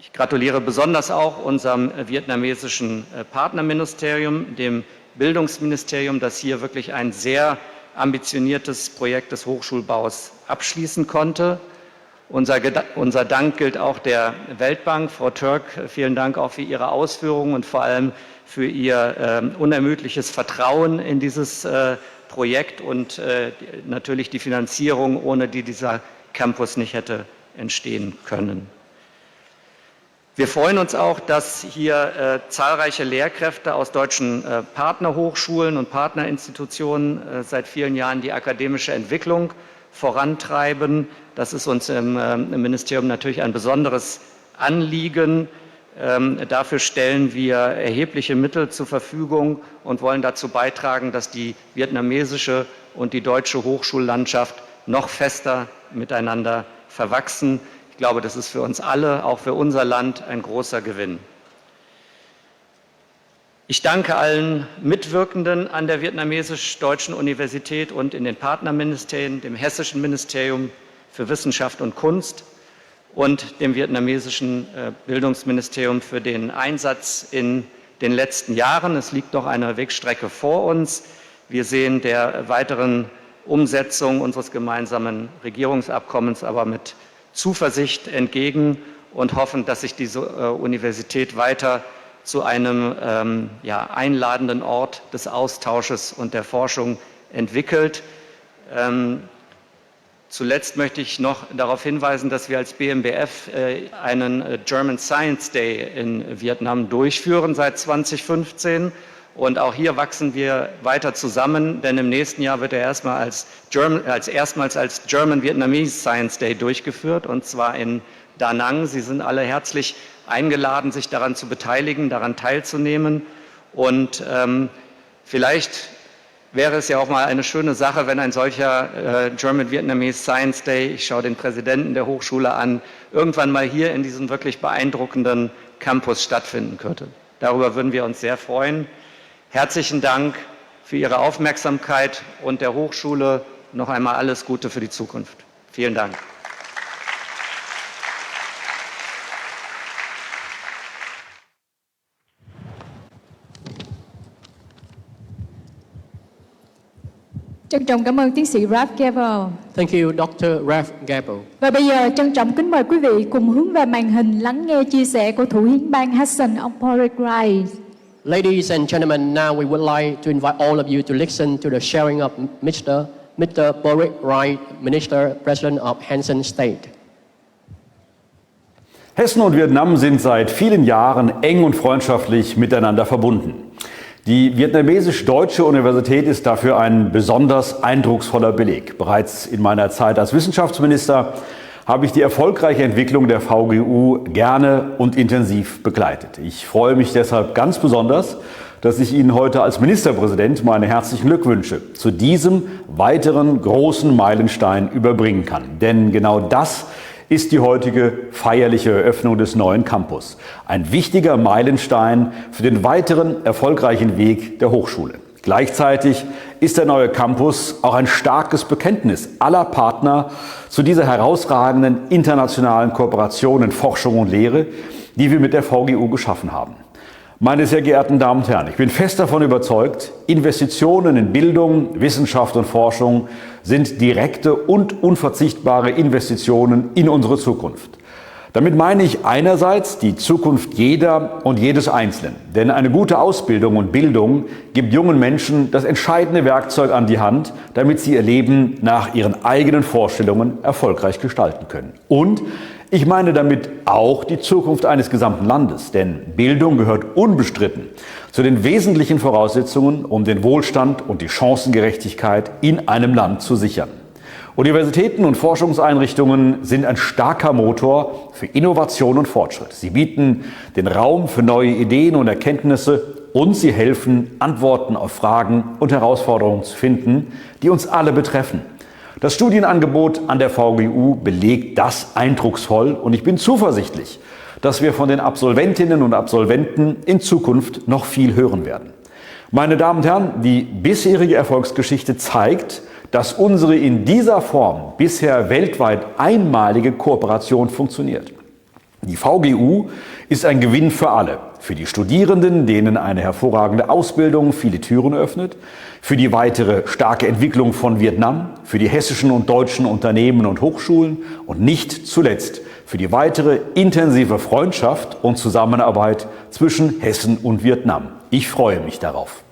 Ich gratuliere besonders auch unserem vietnamesischen Partnerministerium, dem Bildungsministerium, das hier wirklich ein sehr ambitioniertes Projekt des Hochschulbaus abschließen konnte. Unser Dank gilt auch der Weltbank. Frau Türk, vielen Dank auch für Ihre Ausführungen und vor allem für Ihr unermüdliches Vertrauen in dieses Projekt und natürlich die Finanzierung, ohne die dieser Campus nicht hätte entstehen können. Wir freuen uns auch, dass hier zahlreiche Lehrkräfte aus deutschen Partnerhochschulen und Partnerinstitutionen seit vielen Jahren die akademische Entwicklung vorantreiben. Das ist uns im Ministerium natürlich ein besonderes Anliegen. Dafür stellen wir erhebliche Mittel zur Verfügung und wollen dazu beitragen, dass die vietnamesische und die deutsche Hochschullandschaft noch fester miteinander verwachsen. Ich glaube, das ist für uns alle, auch für unser Land, ein großer Gewinn. Ich danke allen Mitwirkenden an der Vietnamesisch-Deutschen Universität und in den Partnerministerien, dem Hessischen Ministerium für Wissenschaft und Kunst und dem vietnamesischen Bildungsministerium für den Einsatz in den letzten Jahren. Es liegt noch eine Wegstrecke vor uns. Wir sehen der weiteren Umsetzung unseres gemeinsamen Regierungsabkommens aber mit Zuversicht entgegen und hoffen, dass sich diese Universität weiter zu einem einladenden Ort des Austausches und der Forschung entwickelt. Zuletzt möchte ich noch darauf hinweisen, dass wir als BMBF einen German Science Day in Vietnam durchführen seit 2015. Und auch hier wachsen wir weiter zusammen, denn im nächsten Jahr wird er erstmals als German Vietnamese Science Day durchgeführt, und zwar in Da Nang. Sie sind alle herzlich eingeladen, sich daran zu beteiligen, daran teilzunehmen. Und vielleicht wäre es ja auch mal eine schöne Sache, wenn ein solcher German-Vietnamese Science Day, ich schaue den Präsidenten der Hochschule an, irgendwann mal hier in diesem wirklich beeindruckenden Campus stattfinden könnte. Darüber würden wir uns sehr freuen. Herzlichen Dank für Ihre Aufmerksamkeit und der Hochschule noch einmal alles Gute für die Zukunft. Vielen Dank. Trân trọng cảm ơn tiến sĩ Ralph Gable. Thank you, Dr. Ralph Gable. Và bây giờ trân trọng kính mời quý vị cùng hướng về màn hình lắng nghe chia sẻ của thủ hiến bang Hessen, ông Paul Gray. Ladies and gentlemen, now we would like to invite all of you to listen to the sharing of Mr. Boris Wright, Minister, President of Hessen State. Hessen und Vietnam sind seit vielen Jahren eng und freundschaftlich miteinander verbunden. Die Vietnamesisch-Deutsche Universität ist dafür ein besonders eindrucksvoller Beleg. Bereits in meiner Zeit als Wissenschaftsminister habe ich die erfolgreiche Entwicklung der VGU gerne und intensiv begleitet. Ich freue mich deshalb ganz besonders, dass ich Ihnen heute als Ministerpräsident meine herzlichen Glückwünsche zu diesem weiteren großen Meilenstein überbringen kann. Denn genau das ist die heutige feierliche Eröffnung des neuen Campus. Ein wichtiger Meilenstein für den weiteren erfolgreichen Weg der Hochschule. Gleichzeitig ist der neue Campus auch ein starkes Bekenntnis aller Partner zu dieser herausragenden internationalen Kooperation in Forschung und Lehre, die wir mit der VGU geschaffen haben. Meine sehr geehrten Damen und Herren, ich bin fest davon überzeugt, Investitionen in Bildung, Wissenschaft und Forschung sind direkte und unverzichtbare Investitionen in unsere Zukunft. Damit meine ich einerseits die Zukunft jeder und jedes Einzelnen. Denn eine gute Ausbildung und Bildung gibt jungen Menschen das entscheidende Werkzeug an die Hand, damit sie ihr Leben nach ihren eigenen Vorstellungen erfolgreich gestalten können. Und ich meine damit auch die Zukunft eines gesamten Landes, denn Bildung gehört unbestritten zu den wesentlichen Voraussetzungen, um den Wohlstand und die Chancengerechtigkeit in einem Land zu sichern. Universitäten und Forschungseinrichtungen sind ein starker Motor für Innovation und Fortschritt. Sie bieten den Raum für neue Ideen und Erkenntnisse und sie helfen, Antworten auf Fragen und Herausforderungen zu finden, die uns alle betreffen. Das Studienangebot an der VGU belegt das eindrucksvoll und ich bin zuversichtlich, dass wir von den Absolventinnen und Absolventen in Zukunft noch viel hören werden. Meine Damen und Herren, die bisherige Erfolgsgeschichte zeigt, dass unsere in dieser Form bisher weltweit einmalige Kooperation funktioniert. Die VGU ist ein Gewinn für alle. Für die Studierenden, denen eine hervorragende Ausbildung viele Türen öffnet, für die weitere starke Entwicklung von Vietnam, für die hessischen und deutschen Unternehmen und Hochschulen und nicht zuletzt für die weitere intensive Freundschaft und Zusammenarbeit zwischen Hessen und Vietnam. Ich freue mich darauf.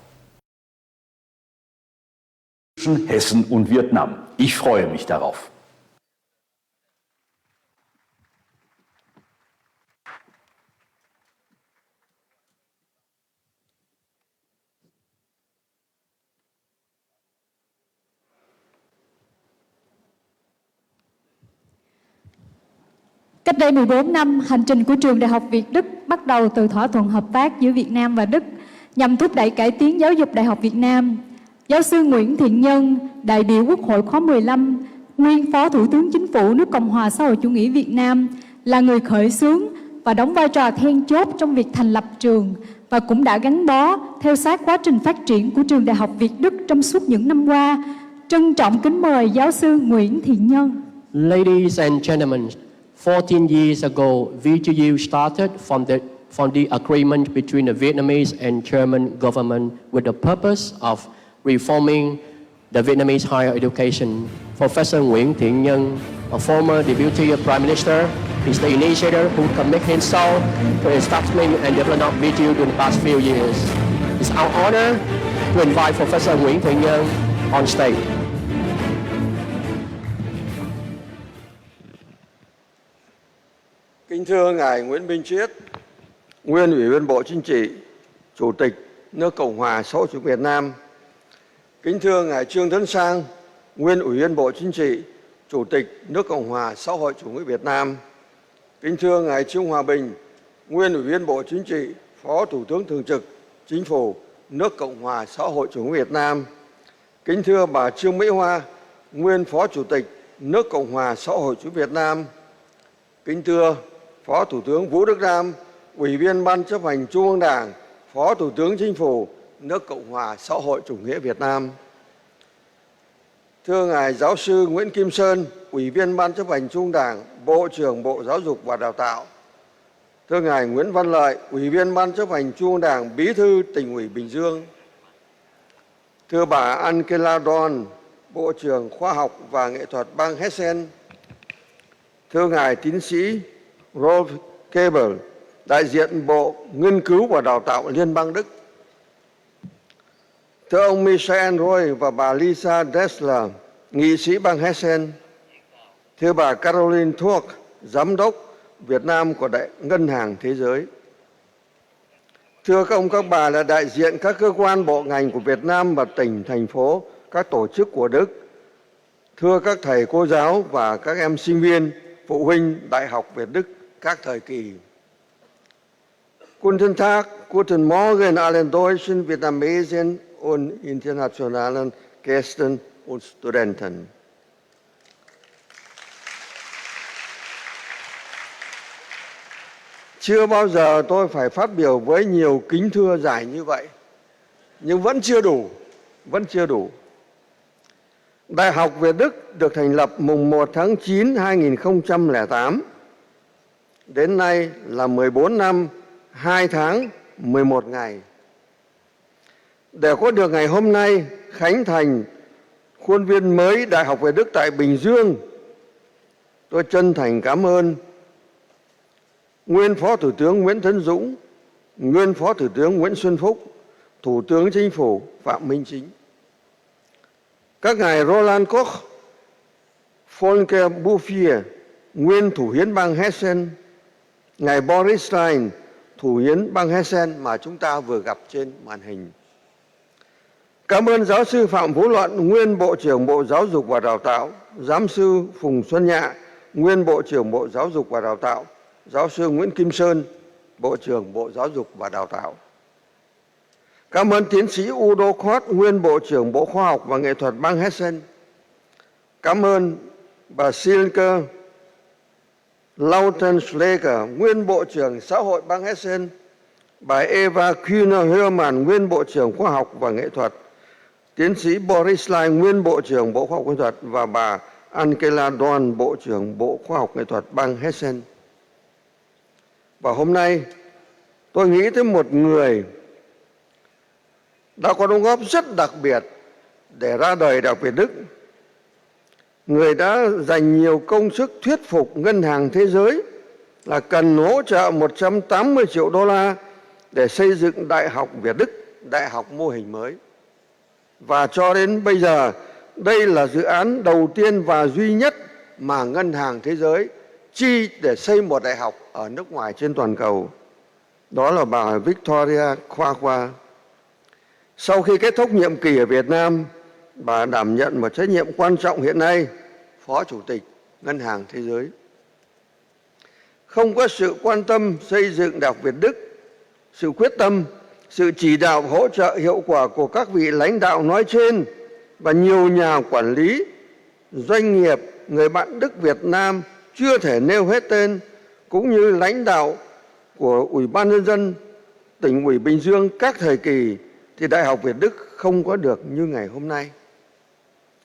Zwischen Hessen und Vietnam. Ich freue mich darauf. Cách đây 14 năm, hành trình của Trường Đại học Việt Đức bắt đầu từ thỏa thuận hợp tác giữa Việt Nam và Đức nhằm thúc đẩy cải tiến giáo dục Đại học Việt Nam. Giáo sư Nguyễn Thiện Nhân, đại biểu Quốc hội khóa 15, nguyên Phó Thủ tướng Chính phủ nước Cộng hòa xã hội chủ nghĩa Việt Nam, là người khởi xướng và đóng vai trò then chốt trong việc thành lập trường và cũng đã gắn bó theo sát quá trình phát triển của Trường Đại học Việt Đức trong suốt những năm qua. Trân trọng kính mời giáo sư Nguyễn Thiện Nhân. Ladies and gentlemen, 14 years ago, VTU started from the agreement between the Vietnamese and German government with the purpose of reforming the Vietnamese higher education. Professor Nguyễn Thiện Nhân, a former deputy prime minister, is the initiator who commit himself to the establishment and development of VTU during the past few years. It's our honor to invite Professor Nguyễn Thiện Nhân on stage. Kính thưa Ngài Nguyễn Minh Triết, Nguyên Ủy viên Bộ Chính trị, Chủ tịch nước Cộng hòa xã hội chủ nghĩa Việt Nam. Kính thưa Ngài Trương Tấn Sang, Nguyên Ủy viên Bộ Chính trị, Chủ tịch nước Cộng hòa xã hội chủ nghĩa Việt Nam. Kính thưa Ngài Trương Hòa Bình, Nguyên Ủy viên Bộ Chính trị, Phó Thủ tướng Thường trực Chính phủ nước Cộng hòa xã hội chủ nghĩa Việt Nam. Kính thưa bà Trương Mỹ Hoa, nguyên Phó Chủ tịch nước Cộng hòa xã hội chủ nghĩa Việt Nam. Kính thưa Phó Thủ tướng Vũ Đức Đam, Ủy viên Ban chấp hành Trung ương Đảng, Phó Thủ tướng Chính phủ nước Cộng hòa xã hội chủ nghĩa Việt Nam. Thưa Ngài Giáo sư Nguyễn Kim Sơn, Ủy viên Ban chấp hành Trung ương Đảng, Bộ trưởng Bộ Giáo dục và Đào tạo. Thưa Ngài Nguyễn Văn Lợi, Ủy viên Ban chấp hành Trung ương Đảng, Bí thư Tỉnh ủy Bình Dương. Thưa bà Angela Dorn, Bộ trưởng Khoa học và Nghệ thuật bang Hessen. Thưa Ngài Tiến sĩ Rolf Gebel, đại diện Bộ Nghiên cứu và Đào tạo Liên bang Đức. Thưa ông Michael Roy và bà Lisa Dessler, nghị sĩ bang Hessen. Thưa bà Caroline Thuốc, Giám đốc Việt Nam của Đại Ngân hàng Thế giới. Thưa các ông các bà là đại diện các cơ quan bộ ngành của Việt Nam và tỉnh, thành phố, các tổ chức của Đức. Thưa các thầy cô giáo và các em sinh viên, phụ huynh Đại học Việt Đức các thời kỳ. Guten Tag, guten Morgen allen deutschen, Vietnamesen und internationalen Gästen und Studenten. Chưa bao giờ tôi phải phát biểu với nhiều kính thưa dài như vậy, nhưng vẫn chưa đủ. Đại học Việt Đức được thành lập mùng 1 tháng 9 2008. Đến nay là 14 năm, 2 tháng, 11 ngày. Để có được ngày hôm nay khánh thành khuôn viên mới Đại học Việt Đức tại Bình Dương, tôi chân thành cảm ơn nguyên Phó Thủ tướng Nguyễn Tấn Dũng, nguyên Phó Thủ tướng Nguyễn Xuân Phúc, Thủ tướng Chính phủ Phạm Minh Chính. Các ngài Roland Koch, Volker Bouffier, nguyên Thủ hiến bang Hessen, ngài Boris Stein, Thủ hiến bang Hessen mà chúng ta vừa gặp trên màn hình. Cảm ơn giáo sư Phạm Vũ Luận, nguyên Bộ trưởng Bộ Giáo dục và Đào tạo, giáo sư Phùng Xuân Nhạ, nguyên Bộ trưởng Bộ Giáo dục và Đào tạo, giáo sư Nguyễn Kim Sơn, Bộ trưởng Bộ Giáo dục và Đào tạo. Cảm ơn tiến sĩ Udo Kort, nguyên Bộ trưởng Bộ Khoa học và Nghệ thuật bang Hessen. Cảm ơn bà Silke Lautenschläger, nguyên Bộ trưởng Xã hội bang Hessen. Bà Eva Kühner-Hörmann, nguyên Bộ trưởng Khoa học và Nghệ thuật. Tiến sĩ Boris Lai, nguyên Bộ trưởng Bộ Khoa học và Nghệ thuật. Và bà Angela Dorn, Bộ trưởng Bộ Khoa học và Nghệ thuật bang Hessen. Và hôm nay tôi nghĩ tới một người đã có đóng góp rất đặc biệt để ra đời Đại học Việt Đức. Người đã dành nhiều công sức thuyết phục Ngân hàng Thế giới là cần hỗ trợ 180 triệu đô la để xây dựng Đại học Việt Đức, đại học mô hình mới. Và cho đến bây giờ, đây là dự án đầu tiên và duy nhất mà Ngân hàng Thế giới chi để xây một đại học ở nước ngoài trên toàn cầu. Đó là bà Victoria Khoa. Sau khi kết thúc nhiệm kỳ ở Việt Nam, bà đảm nhận một trách nhiệm quan trọng hiện nay, Phó Chủ tịch Ngân hàng Thế giới. Không có sự quan tâm xây dựng Đại học Việt Đức, sự quyết tâm, sự chỉ đạo hỗ trợ hiệu quả của các vị lãnh đạo nói trên và nhiều nhà quản lý, doanh nghiệp, người bạn Đức Việt Nam chưa thể nêu hết tên, cũng như lãnh đạo của Ủy ban Nhân dân tỉnh ủy Bình Dương các thời kỳ, thì Đại học Việt Đức không có được như ngày hôm nay.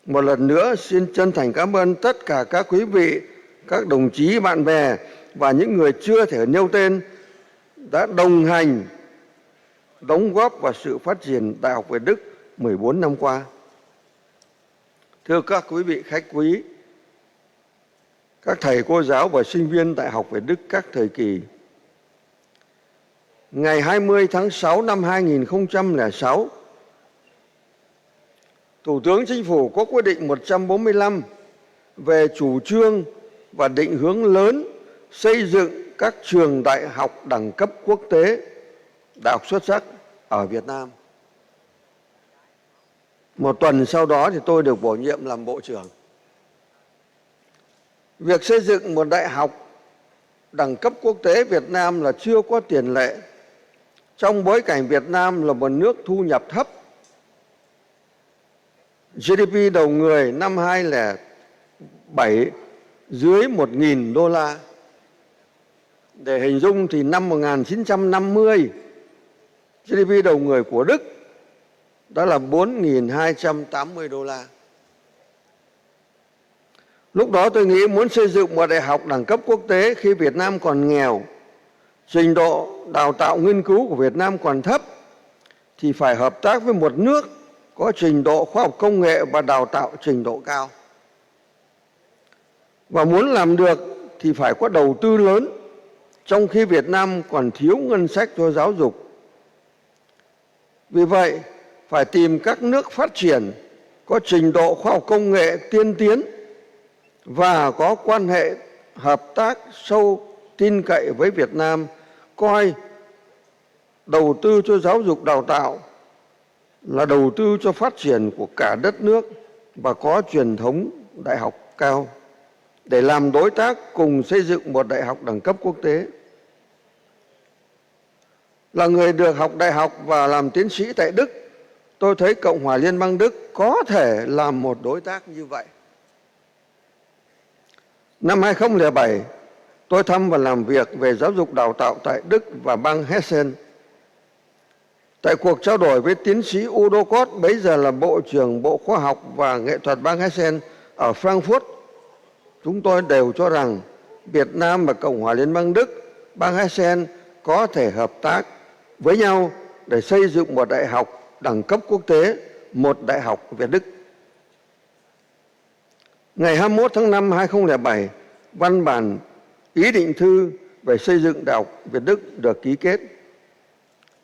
Một lần nữa xin chân thành cảm ơn tất cả các quý vị, các đồng chí, bạn bè và những người chưa thể nêu tên đã đồng hành, đóng góp vào sự phát triển Đại học Việt Đức 14 năm qua. Thưa các quý vị khách quý, các thầy cô giáo và sinh viên Đại học Việt Đức các thời kỳ. Ngày 20 tháng 6 năm 2006, Thủ tướng Chính phủ có quyết định 145 về chủ trương và định hướng lớn xây dựng các trường đại học đẳng cấp quốc tế, đại học xuất sắc ở Việt Nam. Một tuần sau đó thì tôi được bổ nhiệm làm Bộ trưởng. Việc xây dựng một đại học đẳng cấp quốc tế Việt Nam là chưa có tiền lệ, trong bối cảnh Việt Nam là một nước thu nhập thấp, GDP đầu người năm 2007 dưới 1.000 đô la. Để hình dung thì năm 1950, GDP đầu người của Đức đó là 4.280 đô la. Lúc đó tôi nghĩ muốn xây dựng một đại học đẳng cấp quốc tế khi Việt Nam còn nghèo, trình độ đào tạo nghiên cứu của Việt Nam còn thấp, thì phải hợp tác với một nước có trình độ khoa học công nghệ và đào tạo trình độ cao. Và muốn làm được thì phải có đầu tư lớn, trong khi Việt Nam còn thiếu ngân sách cho giáo dục. Vì vậy, phải tìm các nước phát triển có trình độ khoa học công nghệ tiên tiến và có quan hệ hợp tác sâu tin cậy với Việt Nam, coi đầu tư cho giáo dục đào tạo là đầu tư cho phát triển của cả đất nước và có truyền thống đại học cao, để làm đối tác cùng xây dựng một đại học đẳng cấp quốc tế. Là người được học đại học và làm tiến sĩ tại Đức, tôi thấy Cộng hòa Liên bang Đức có thể làm một đối tác như vậy. Năm 2007, tôi thăm và làm việc về giáo dục đào tạo tại Đức và bang Hessen. Tại cuộc trao đổi với tiến sĩ Udo Koch, bấy giờ là Bộ trưởng Bộ Khoa học và Nghệ thuật bang Hessen ở Frankfurt, chúng tôi đều cho rằng Việt Nam và Cộng hòa Liên bang Đức, bang Hessen có thể hợp tác với nhau để xây dựng một đại học đẳng cấp quốc tế, một đại học Việt Đức. Ngày 21 tháng 5 2007, văn bản ý định thư về xây dựng đại học Việt Đức được ký kết.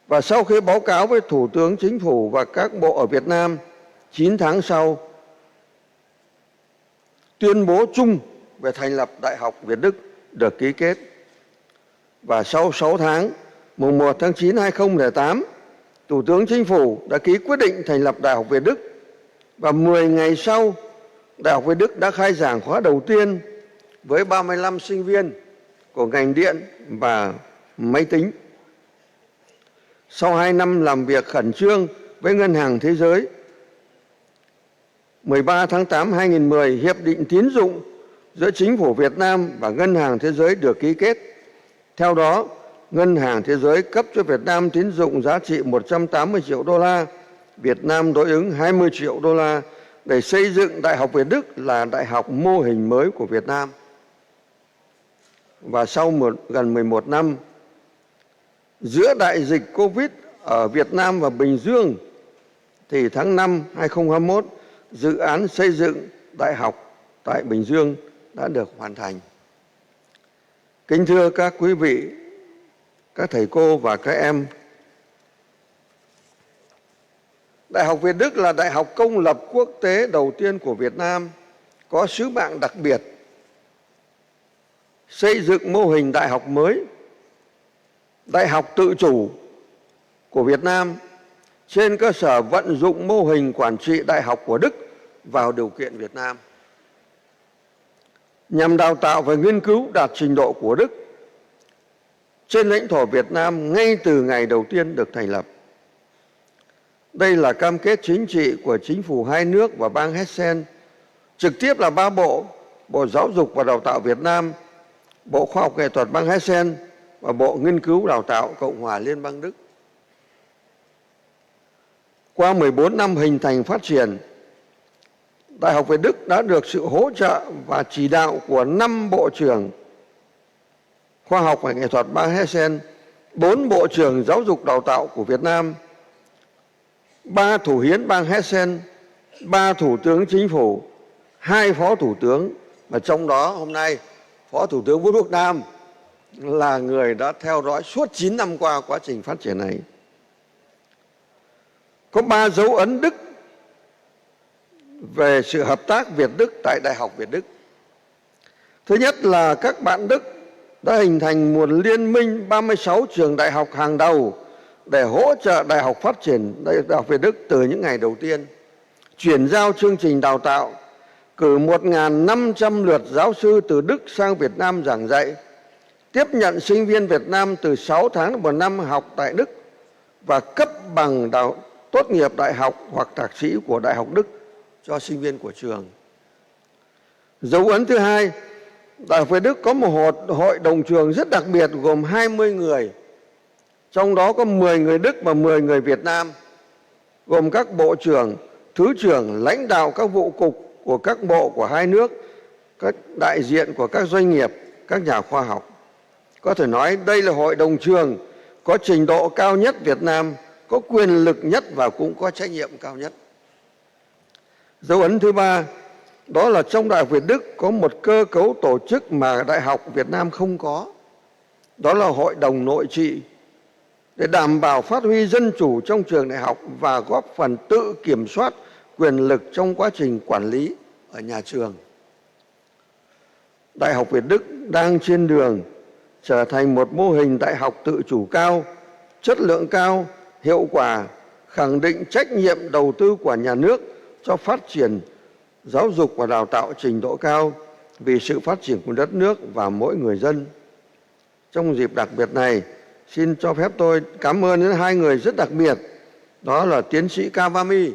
Và sau khi báo cáo với Thủ tướng Chính phủ và các bộ ở Việt Nam, 9 tháng sau, tuyên bố chung về thành lập Đại học Việt Đức được ký kết. Và sau 6 tháng, mùng 1 tháng 9 2008, Thủ tướng Chính phủ đã ký quyết định thành lập Đại học Việt Đức. Và 10 ngày sau, Đại học Việt Đức đã khai giảng khóa đầu tiên với 35 sinh viên của ngành điện và máy tính. Sau 2 năm làm việc khẩn trương với Ngân hàng Thế giới, 13 tháng 8 2010, Hiệp định tín dụng giữa Chính phủ Việt Nam và Ngân hàng Thế giới được ký kết. Theo đó, Ngân hàng Thế giới cấp cho Việt Nam tín dụng giá trị 180 triệu đô la, Việt Nam đối ứng 20 triệu đô la để xây dựng Đại học Việt Đức là đại học mô hình mới của Việt Nam. Và sau gần 11 năm, giữa đại dịch Covid ở Việt Nam và Bình Dương, thì tháng 5 2021, dự án xây dựng đại học tại Bình Dương đã được hoàn thành. Kính thưa các quý vị, các thầy cô và các em, Đại học Việt Đức là đại học công lập quốc tế đầu tiên của Việt Nam, có sứ mạng đặc biệt xây dựng mô hình đại học mới, đại học tự chủ của Việt Nam trên cơ sở vận dụng mô hình quản trị đại học của Đức vào điều kiện Việt Nam, nhằm đào tạo và nghiên cứu đạt trình độ của Đức trên lãnh thổ Việt Nam ngay từ ngày đầu tiên được thành lập. Đây là cam kết chính trị của chính phủ hai nước và bang Hessen, trực tiếp là 3 bộ: Bộ Giáo dục và Đào tạo Việt Nam, Bộ Khoa học Nghệ thuật bang Hessen và Bộ Nghiên cứu Đào tạo Cộng hòa Liên bang Đức. Qua 14 năm hình thành phát triển, Đại học Việt Đức đã được sự hỗ trợ và chỉ đạo của 5 bộ trưởng Khoa học và Nghệ thuật bang Hessen, 4 bộ trưởng Giáo dục Đào tạo của Việt Nam, 3 thủ hiến bang Hessen, 3 thủ tướng chính phủ, 2 phó thủ tướng, mà trong đó hôm nay Phó Thủ tướng Vũ Đức Đam là người đã theo dõi suốt 9 năm qua quá trình phát triển này. Có 3 dấu ấn Đức về sự hợp tác Việt-Đức tại Đại học Việt Đức. Thứ nhất là các bạn Đức đã hình thành một liên minh 36 trường đại học hàng đầu để hỗ trợ đại học phát triển Đại học Việt Đức từ những ngày đầu tiên, chuyển giao chương trình đào tạo, cử 1.500 lượt giáo sư từ Đức sang Việt Nam giảng dạy, tiếp nhận sinh viên Việt Nam từ 6 tháng đến 1 năm học tại Đức và cấp bằng tốt nghiệp đại học hoặc thạc sĩ của Đại học Đức cho sinh viên của trường. Dấu ấn thứ hai, Đại học Việt Đức có một hội đồng trường rất đặc biệt gồm 20 người, trong đó có 10 người Đức và 10 người Việt Nam, gồm các bộ trưởng, thứ trưởng, lãnh đạo các vụ cục của các bộ của hai nước, các đại diện của các doanh nghiệp, các nhà khoa học. Có thể nói đây là hội đồng trường có trình độ cao nhất Việt Nam, có quyền lực nhất và cũng có trách nhiệm cao nhất. Dấu ấn thứ ba, đó là trong Đại học Việt Đức có một cơ cấu tổ chức mà Đại học Việt Nam không có. Đó là hội đồng nội trị, để đảm bảo phát huy dân chủ trong trường đại học và góp phần tự kiểm soát quyền lực trong quá trình quản lý ở nhà trường. Đại học Việt Đức đang trên đường trở thành một mô hình đại học tự chủ cao, chất lượng cao, hiệu quả, khẳng định trách nhiệm đầu tư của nhà nước cho phát triển giáo dục và đào tạo trình độ cao vì sự phát triển của đất nước và mỗi người dân. Trong dịp đặc biệt này, xin cho phép tôi cảm ơn đến hai người rất đặc biệt, đó là tiến sĩ Kawami,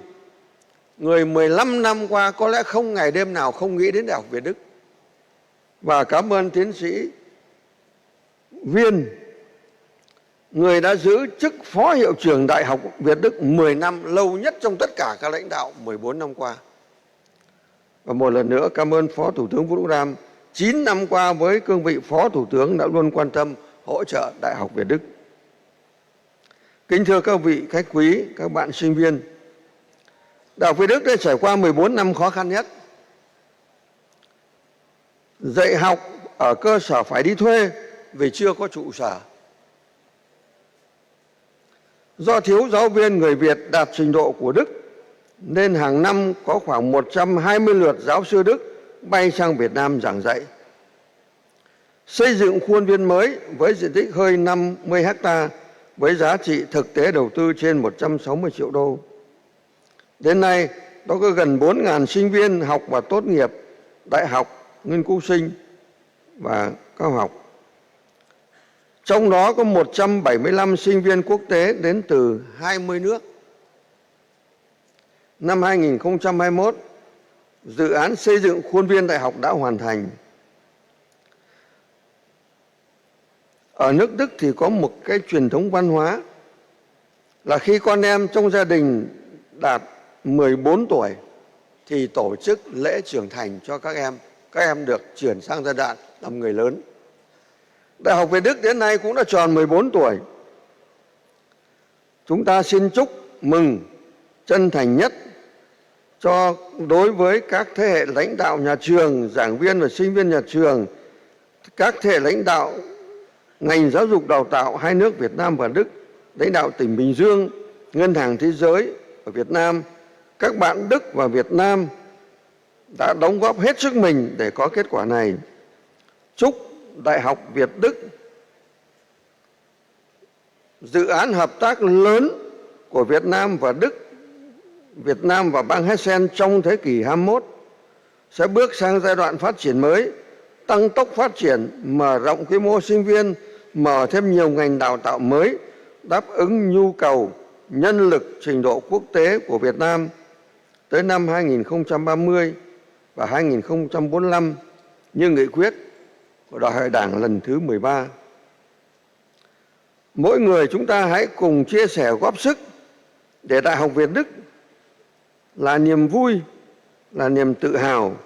người 15 năm qua có lẽ không ngày đêm nào không nghĩ đến Đại học Việt Đức, và cảm ơn tiến sĩ Viên, người đã giữ chức Phó Hiệu trưởng Đại học Việt Đức 10 năm, lâu nhất trong tất cả các lãnh đạo 14 năm qua. Và một lần nữa cảm ơn Phó Thủ tướng Vũ Đức Đam, 9 năm qua với cương vị Phó Thủ tướng đã luôn quan tâm hỗ trợ Đại học Việt Đức. Kính thưa các vị khách quý, các bạn sinh viên, Đại học Việt Đức đã trải qua 14 năm khó khăn nhất. Dạy học ở cơ sở phải đi thuê vì chưa có trụ sở. Do thiếu giáo viên người Việt đạt trình độ của Đức, nên hàng năm có khoảng 120 lượt giáo sư Đức bay sang Việt Nam giảng dạy. Xây dựng khuôn viên mới với diện tích hơn 50 ha với giá trị thực tế đầu tư trên 160 triệu đô. Đến nay, đó có gần 4.000 sinh viên học và tốt nghiệp đại học, nghiên cứu sinh và cao học. Trong đó có 175 sinh viên quốc tế đến từ 20 nước. Năm 2021, dự án xây dựng khuôn viên đại học đã hoàn thành. Ở nước Đức thì có một cái truyền thống văn hóa là khi con em trong gia đình đạt 14 tuổi thì tổ chức lễ trưởng thành cho các em. Các em được chuyển sang giai đoạn làm người lớn. Đại học Việt Đức đến nay cũng đã tròn 14 tuổi. Chúng ta xin chúc mừng chân thành nhất cho đối với các thế hệ lãnh đạo nhà trường, giảng viên và sinh viên nhà trường, các thế hệ lãnh đạo ngành giáo dục đào tạo hai nước Việt Nam và Đức, lãnh đạo tỉnh Bình Dương, Ngân hàng Thế giới ở Việt Nam, các bạn Đức và Việt Nam đã đóng góp hết sức mình để có kết quả này. Chúc Đại học Việt Đức, dự án hợp tác lớn của Việt Nam và Đức, Việt Nam và bang Hessen trong thế kỷ 21 sẽ bước sang giai đoạn phát triển mới, tăng tốc phát triển, mở rộng quy mô sinh viên, mở thêm nhiều ngành đào tạo mới, đáp ứng nhu cầu nhân lực trình độ quốc tế của Việt Nam tới năm 2030 và 2045 như nghị quyết của Đại hội Đảng lần thứ 13. Mỗi người chúng ta hãy cùng chia sẻ góp sức để Đại học Việt Đức là niềm vui, là niềm tự hào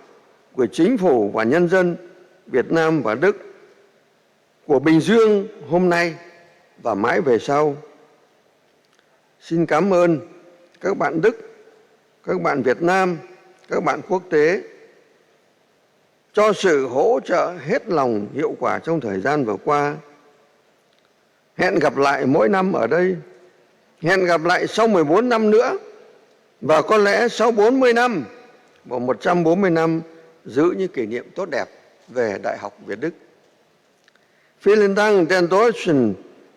của chính phủ và nhân dân Việt Nam và Đức, của Bình Dương hôm nay và mãi về sau. Xin cảm ơn các bạn Đức, các bạn Việt Nam, các bạn quốc tế cho sự hỗ trợ hết lòng hiệu quả trong thời gian vừa qua. Hẹn gặp lại mỗi năm ở đây, hẹn gặp lại sau 14 năm nữa, và có lẽ sau 40 năm và 140 năm giữ những kỷ niệm tốt đẹp về Đại học Việt Đức. Vielen Dank den deutschen,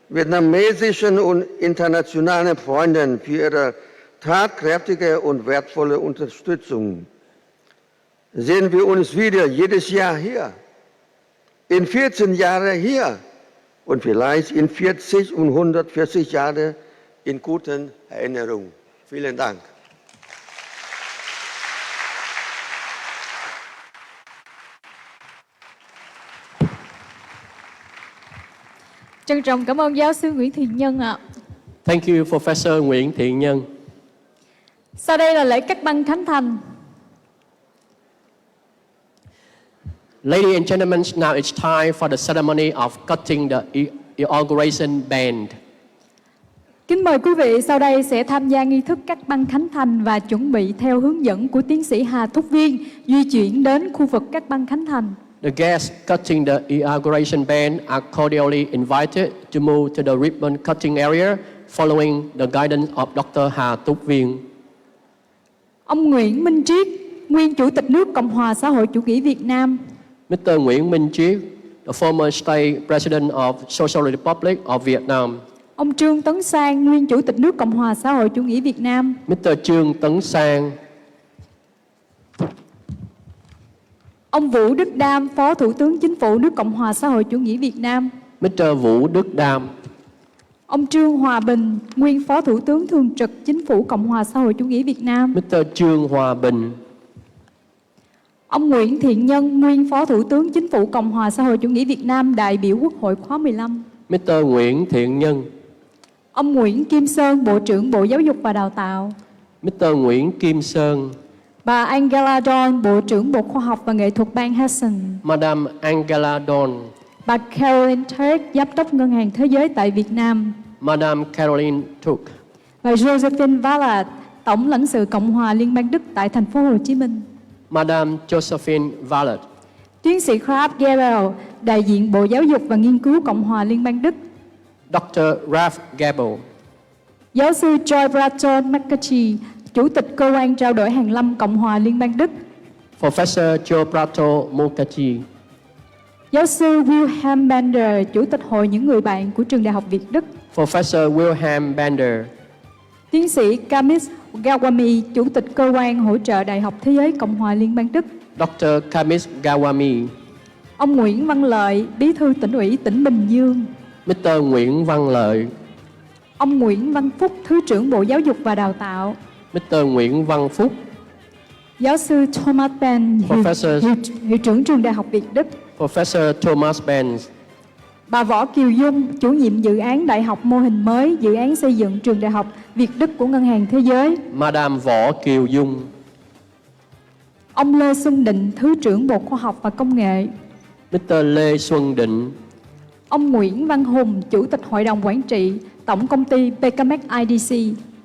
vietnamesischen und internationalen Freunden für ihre tatkräftige und wertvolle Unterstützung. Sehen wir uns wieder jedes Jahr hier, in 14 Jahre hier und vielleicht in 40 und 140 Jahre in guten Erinnerung. Vielen Dank. Trân trọng cảm ơn giáo sư Nguyễn Thiện Nhân ạ. Thank you, Professor Nguyễn Thiện Nhân. Sau đây là lễ cắt băng khánh thành. Ladies and gentlemen, now it's time for the ceremony of cutting the inauguration band. Kính mời quý vị sau đây sẽ tham gia nghi thức cắt băng khánh thành và chuẩn bị theo hướng dẫn của tiến sĩ Hà Thúc Viên di chuyển đến khu vực cắt băng khánh thành. The guests cutting the inauguration band are cordially invited to move to the ribbon cutting area following the guidance of Dr. Hà Thúc Viên. Ông Nguyễn Minh Triết, nguyên Chủ tịch nước Cộng hòa xã hội chủ nghĩa Việt Nam. Mr. Nguyễn Minh Triết, the former state president of Social Republic of Vietnam. Ông Trương Tấn Sang, nguyên Chủ tịch nước Cộng hòa xã hội chủ nghĩa Việt Nam. Mr. Trương Tấn Sang. Ông Vũ Đức Đam, Phó Thủ tướng Chính phủ nước Cộng hòa xã hội chủ nghĩa Việt Nam. Mr. Vũ Đức Đam. Ông Trương Hòa Bình, nguyên Phó Thủ tướng Thường trực Chính phủ Cộng hòa xã hội chủ nghĩa Việt Nam. Mr. Trương Hòa Bình. Ông Nguyễn Thiện Nhân, nguyên Phó Thủ tướng Chính phủ Cộng hòa xã hội chủ nghĩa Việt Nam, đại biểu Quốc hội khóa 15. Mr. Nguyễn Thiện Nhân. Ông Nguyễn Kim Sơn, Bộ trưởng Bộ Giáo dục và Đào tạo. Mr. Nguyễn Kim Sơn. Bà Angela Dawn, Bộ trưởng Bộ Khoa học và Nghệ thuật bang Hessen. Madam Angela Dawn. Bà Caroline Turk, Giám đốc Ngân hàng Thế giới tại Việt Nam. Madam Caroline Turk. Bà Josephine Vallat, Tổng lãnh sự Cộng hòa Liên bang Đức tại thành phố Hồ Chí Minh. Madam Josephine Vallat. Tiến sĩ Ralph Gebel, đại diện Bộ Giáo dục và Nghiên cứu Cộng hòa Liên bang Đức. Dr. Ralph Gebel. Giáo sư Joy Bratton McCarthy, Chủ tịch Cơ quan Trao đổi Hàn lâm Cộng hòa Liên bang Đức. Professor Joe Prato Mukherjee. Giáo sư Wilhelm Bender, Chủ tịch Hội những người bạn của Trường Đại học Việt Đức. Professor Wilhelm Bender. Tiến sĩ Kamis Gawami, Chủ tịch Cơ quan Hỗ trợ Đại học Thế giới Cộng hòa Liên bang Đức. Dr. Kamis Gawami. Ông Nguyễn Văn Lợi, Bí thư Tỉnh ủy tỉnh Bình Dương. Mr. Nguyễn Văn Lợi. Ông Nguyễn Văn Phúc, Thứ trưởng Bộ Giáo dục và Đào tạo. Mr. Nguyễn Văn Phúc. Giáo sư Thomas Ben, hiệu trưởng Trường Đại học Việt Đức. Professor Thomas Benz. Bà Võ Kiều Dung, chủ nhiệm dự án Đại học mô hình mới, dự án xây dựng Trường Đại học Việt Đức của Ngân hàng Thế giới. Madam Võ Kiều Dung. Ông Lê Xuân Định, Thứ trưởng Bộ Khoa học và Công nghệ. Mr. Lê Xuân Định. Ông Nguyễn Văn Hùng, Chủ tịch Hội đồng Quản trị, Tổng công ty Becamec IDC.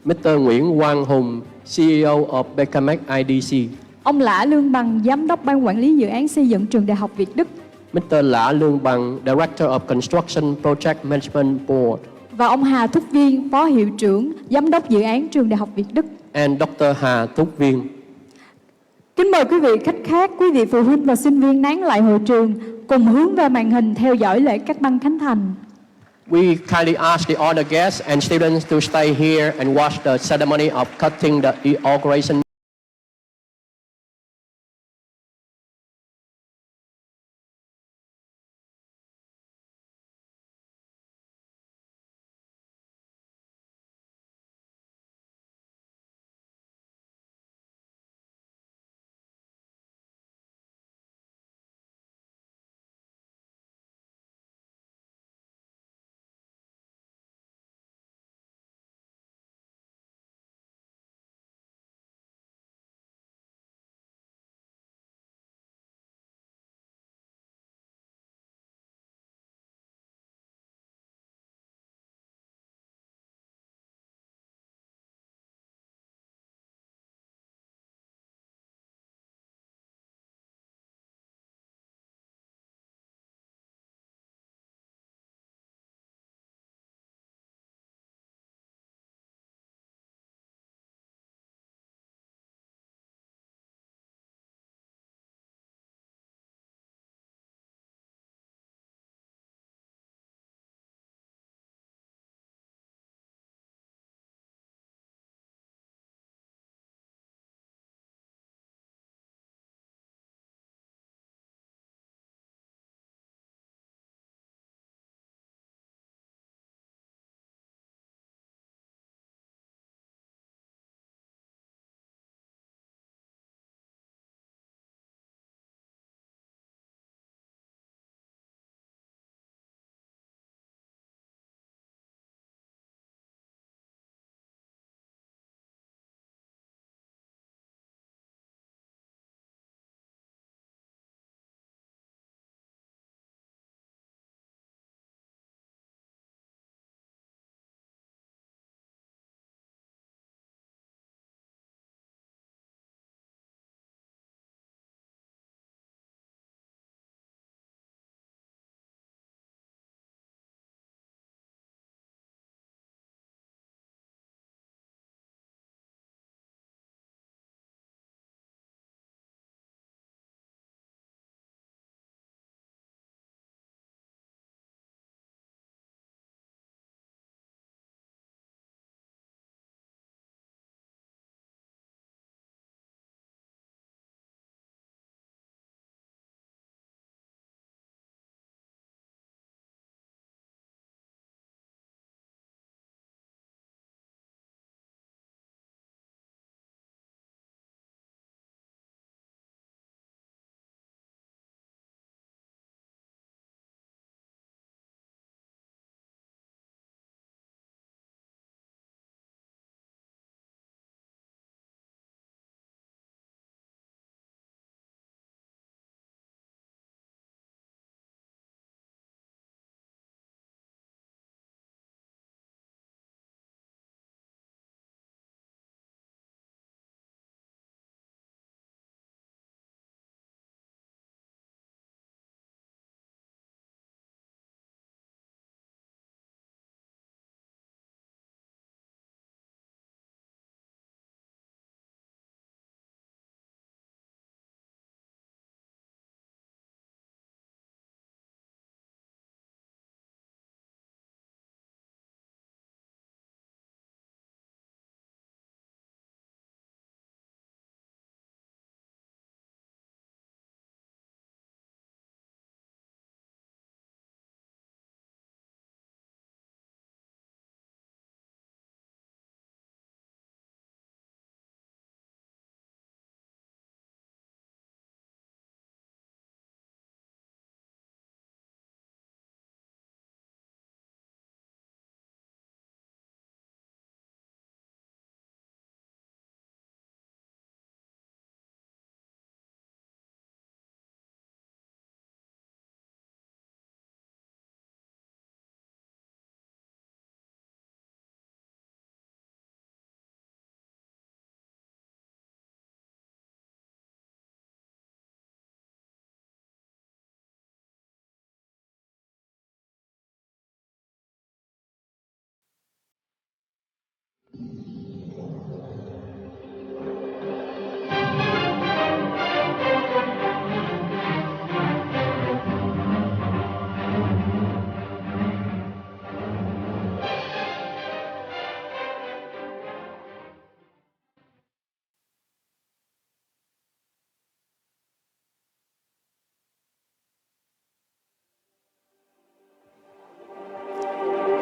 Mr. Nguyễn Quang Hùng, CEO of Becamec IDC. Ông Lã Lương Bằng, Giám đốc Ban Quản lý Dự án Xây dựng Trường Đại học Việt Đức. Mr. Lã Lương Bằng, Director of Construction Project Management Board. Và ông Hà Thúc Viên, Phó Hiệu trưởng, Giám đốc Dự án Trường Đại học Việt Đức. And Dr. Hà Thúc Viên. Kính mời quý vị khách khác, quý vị phụ huynh và sinh viên nán lại hội trường, cùng hướng về màn hình theo dõi lễ cắt băng khánh thành. We kindly ask the other guests and students to stay here and watch the ceremony of cutting the inauguration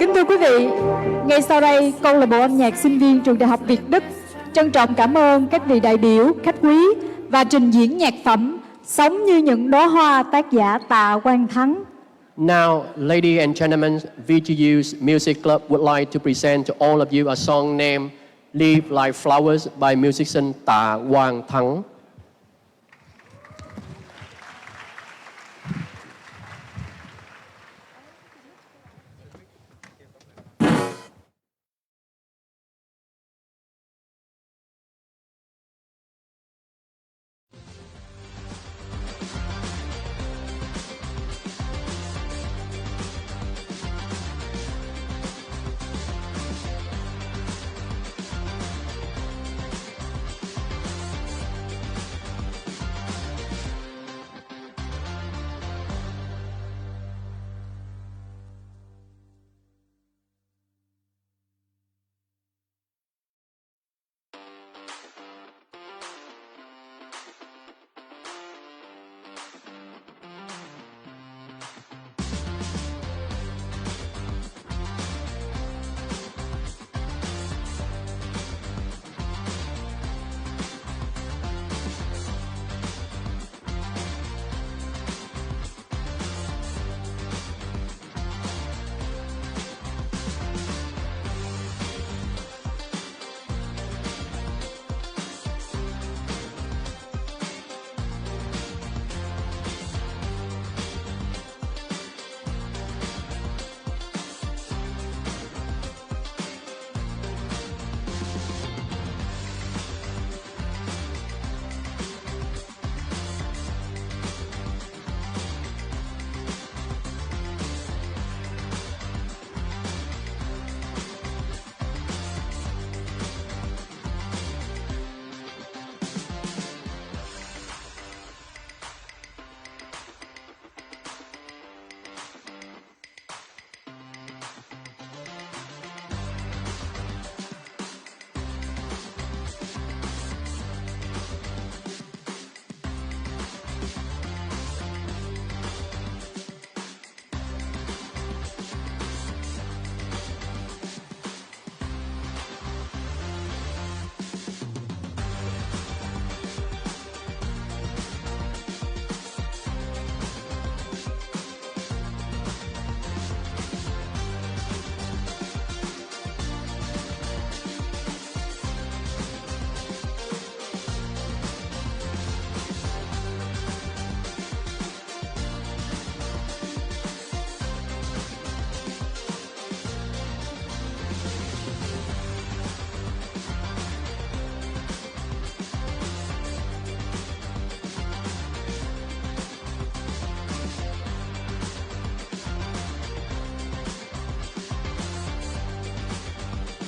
Kính thưa quý vị, ngay sau đây, câu lạc bộ âm nhạc sinh viên trường Đại học Việt Đức trân trọng cảm ơn các vị đại biểu, khách quý và trình diễn nhạc phẩm Sống như những đóa hoa tác giả Tạ Quang Thắng. Now, ladies and gentlemen, VGU's Music Club would like to present to all of you a song named Live Like Flowers by musician Ta Wang Thang.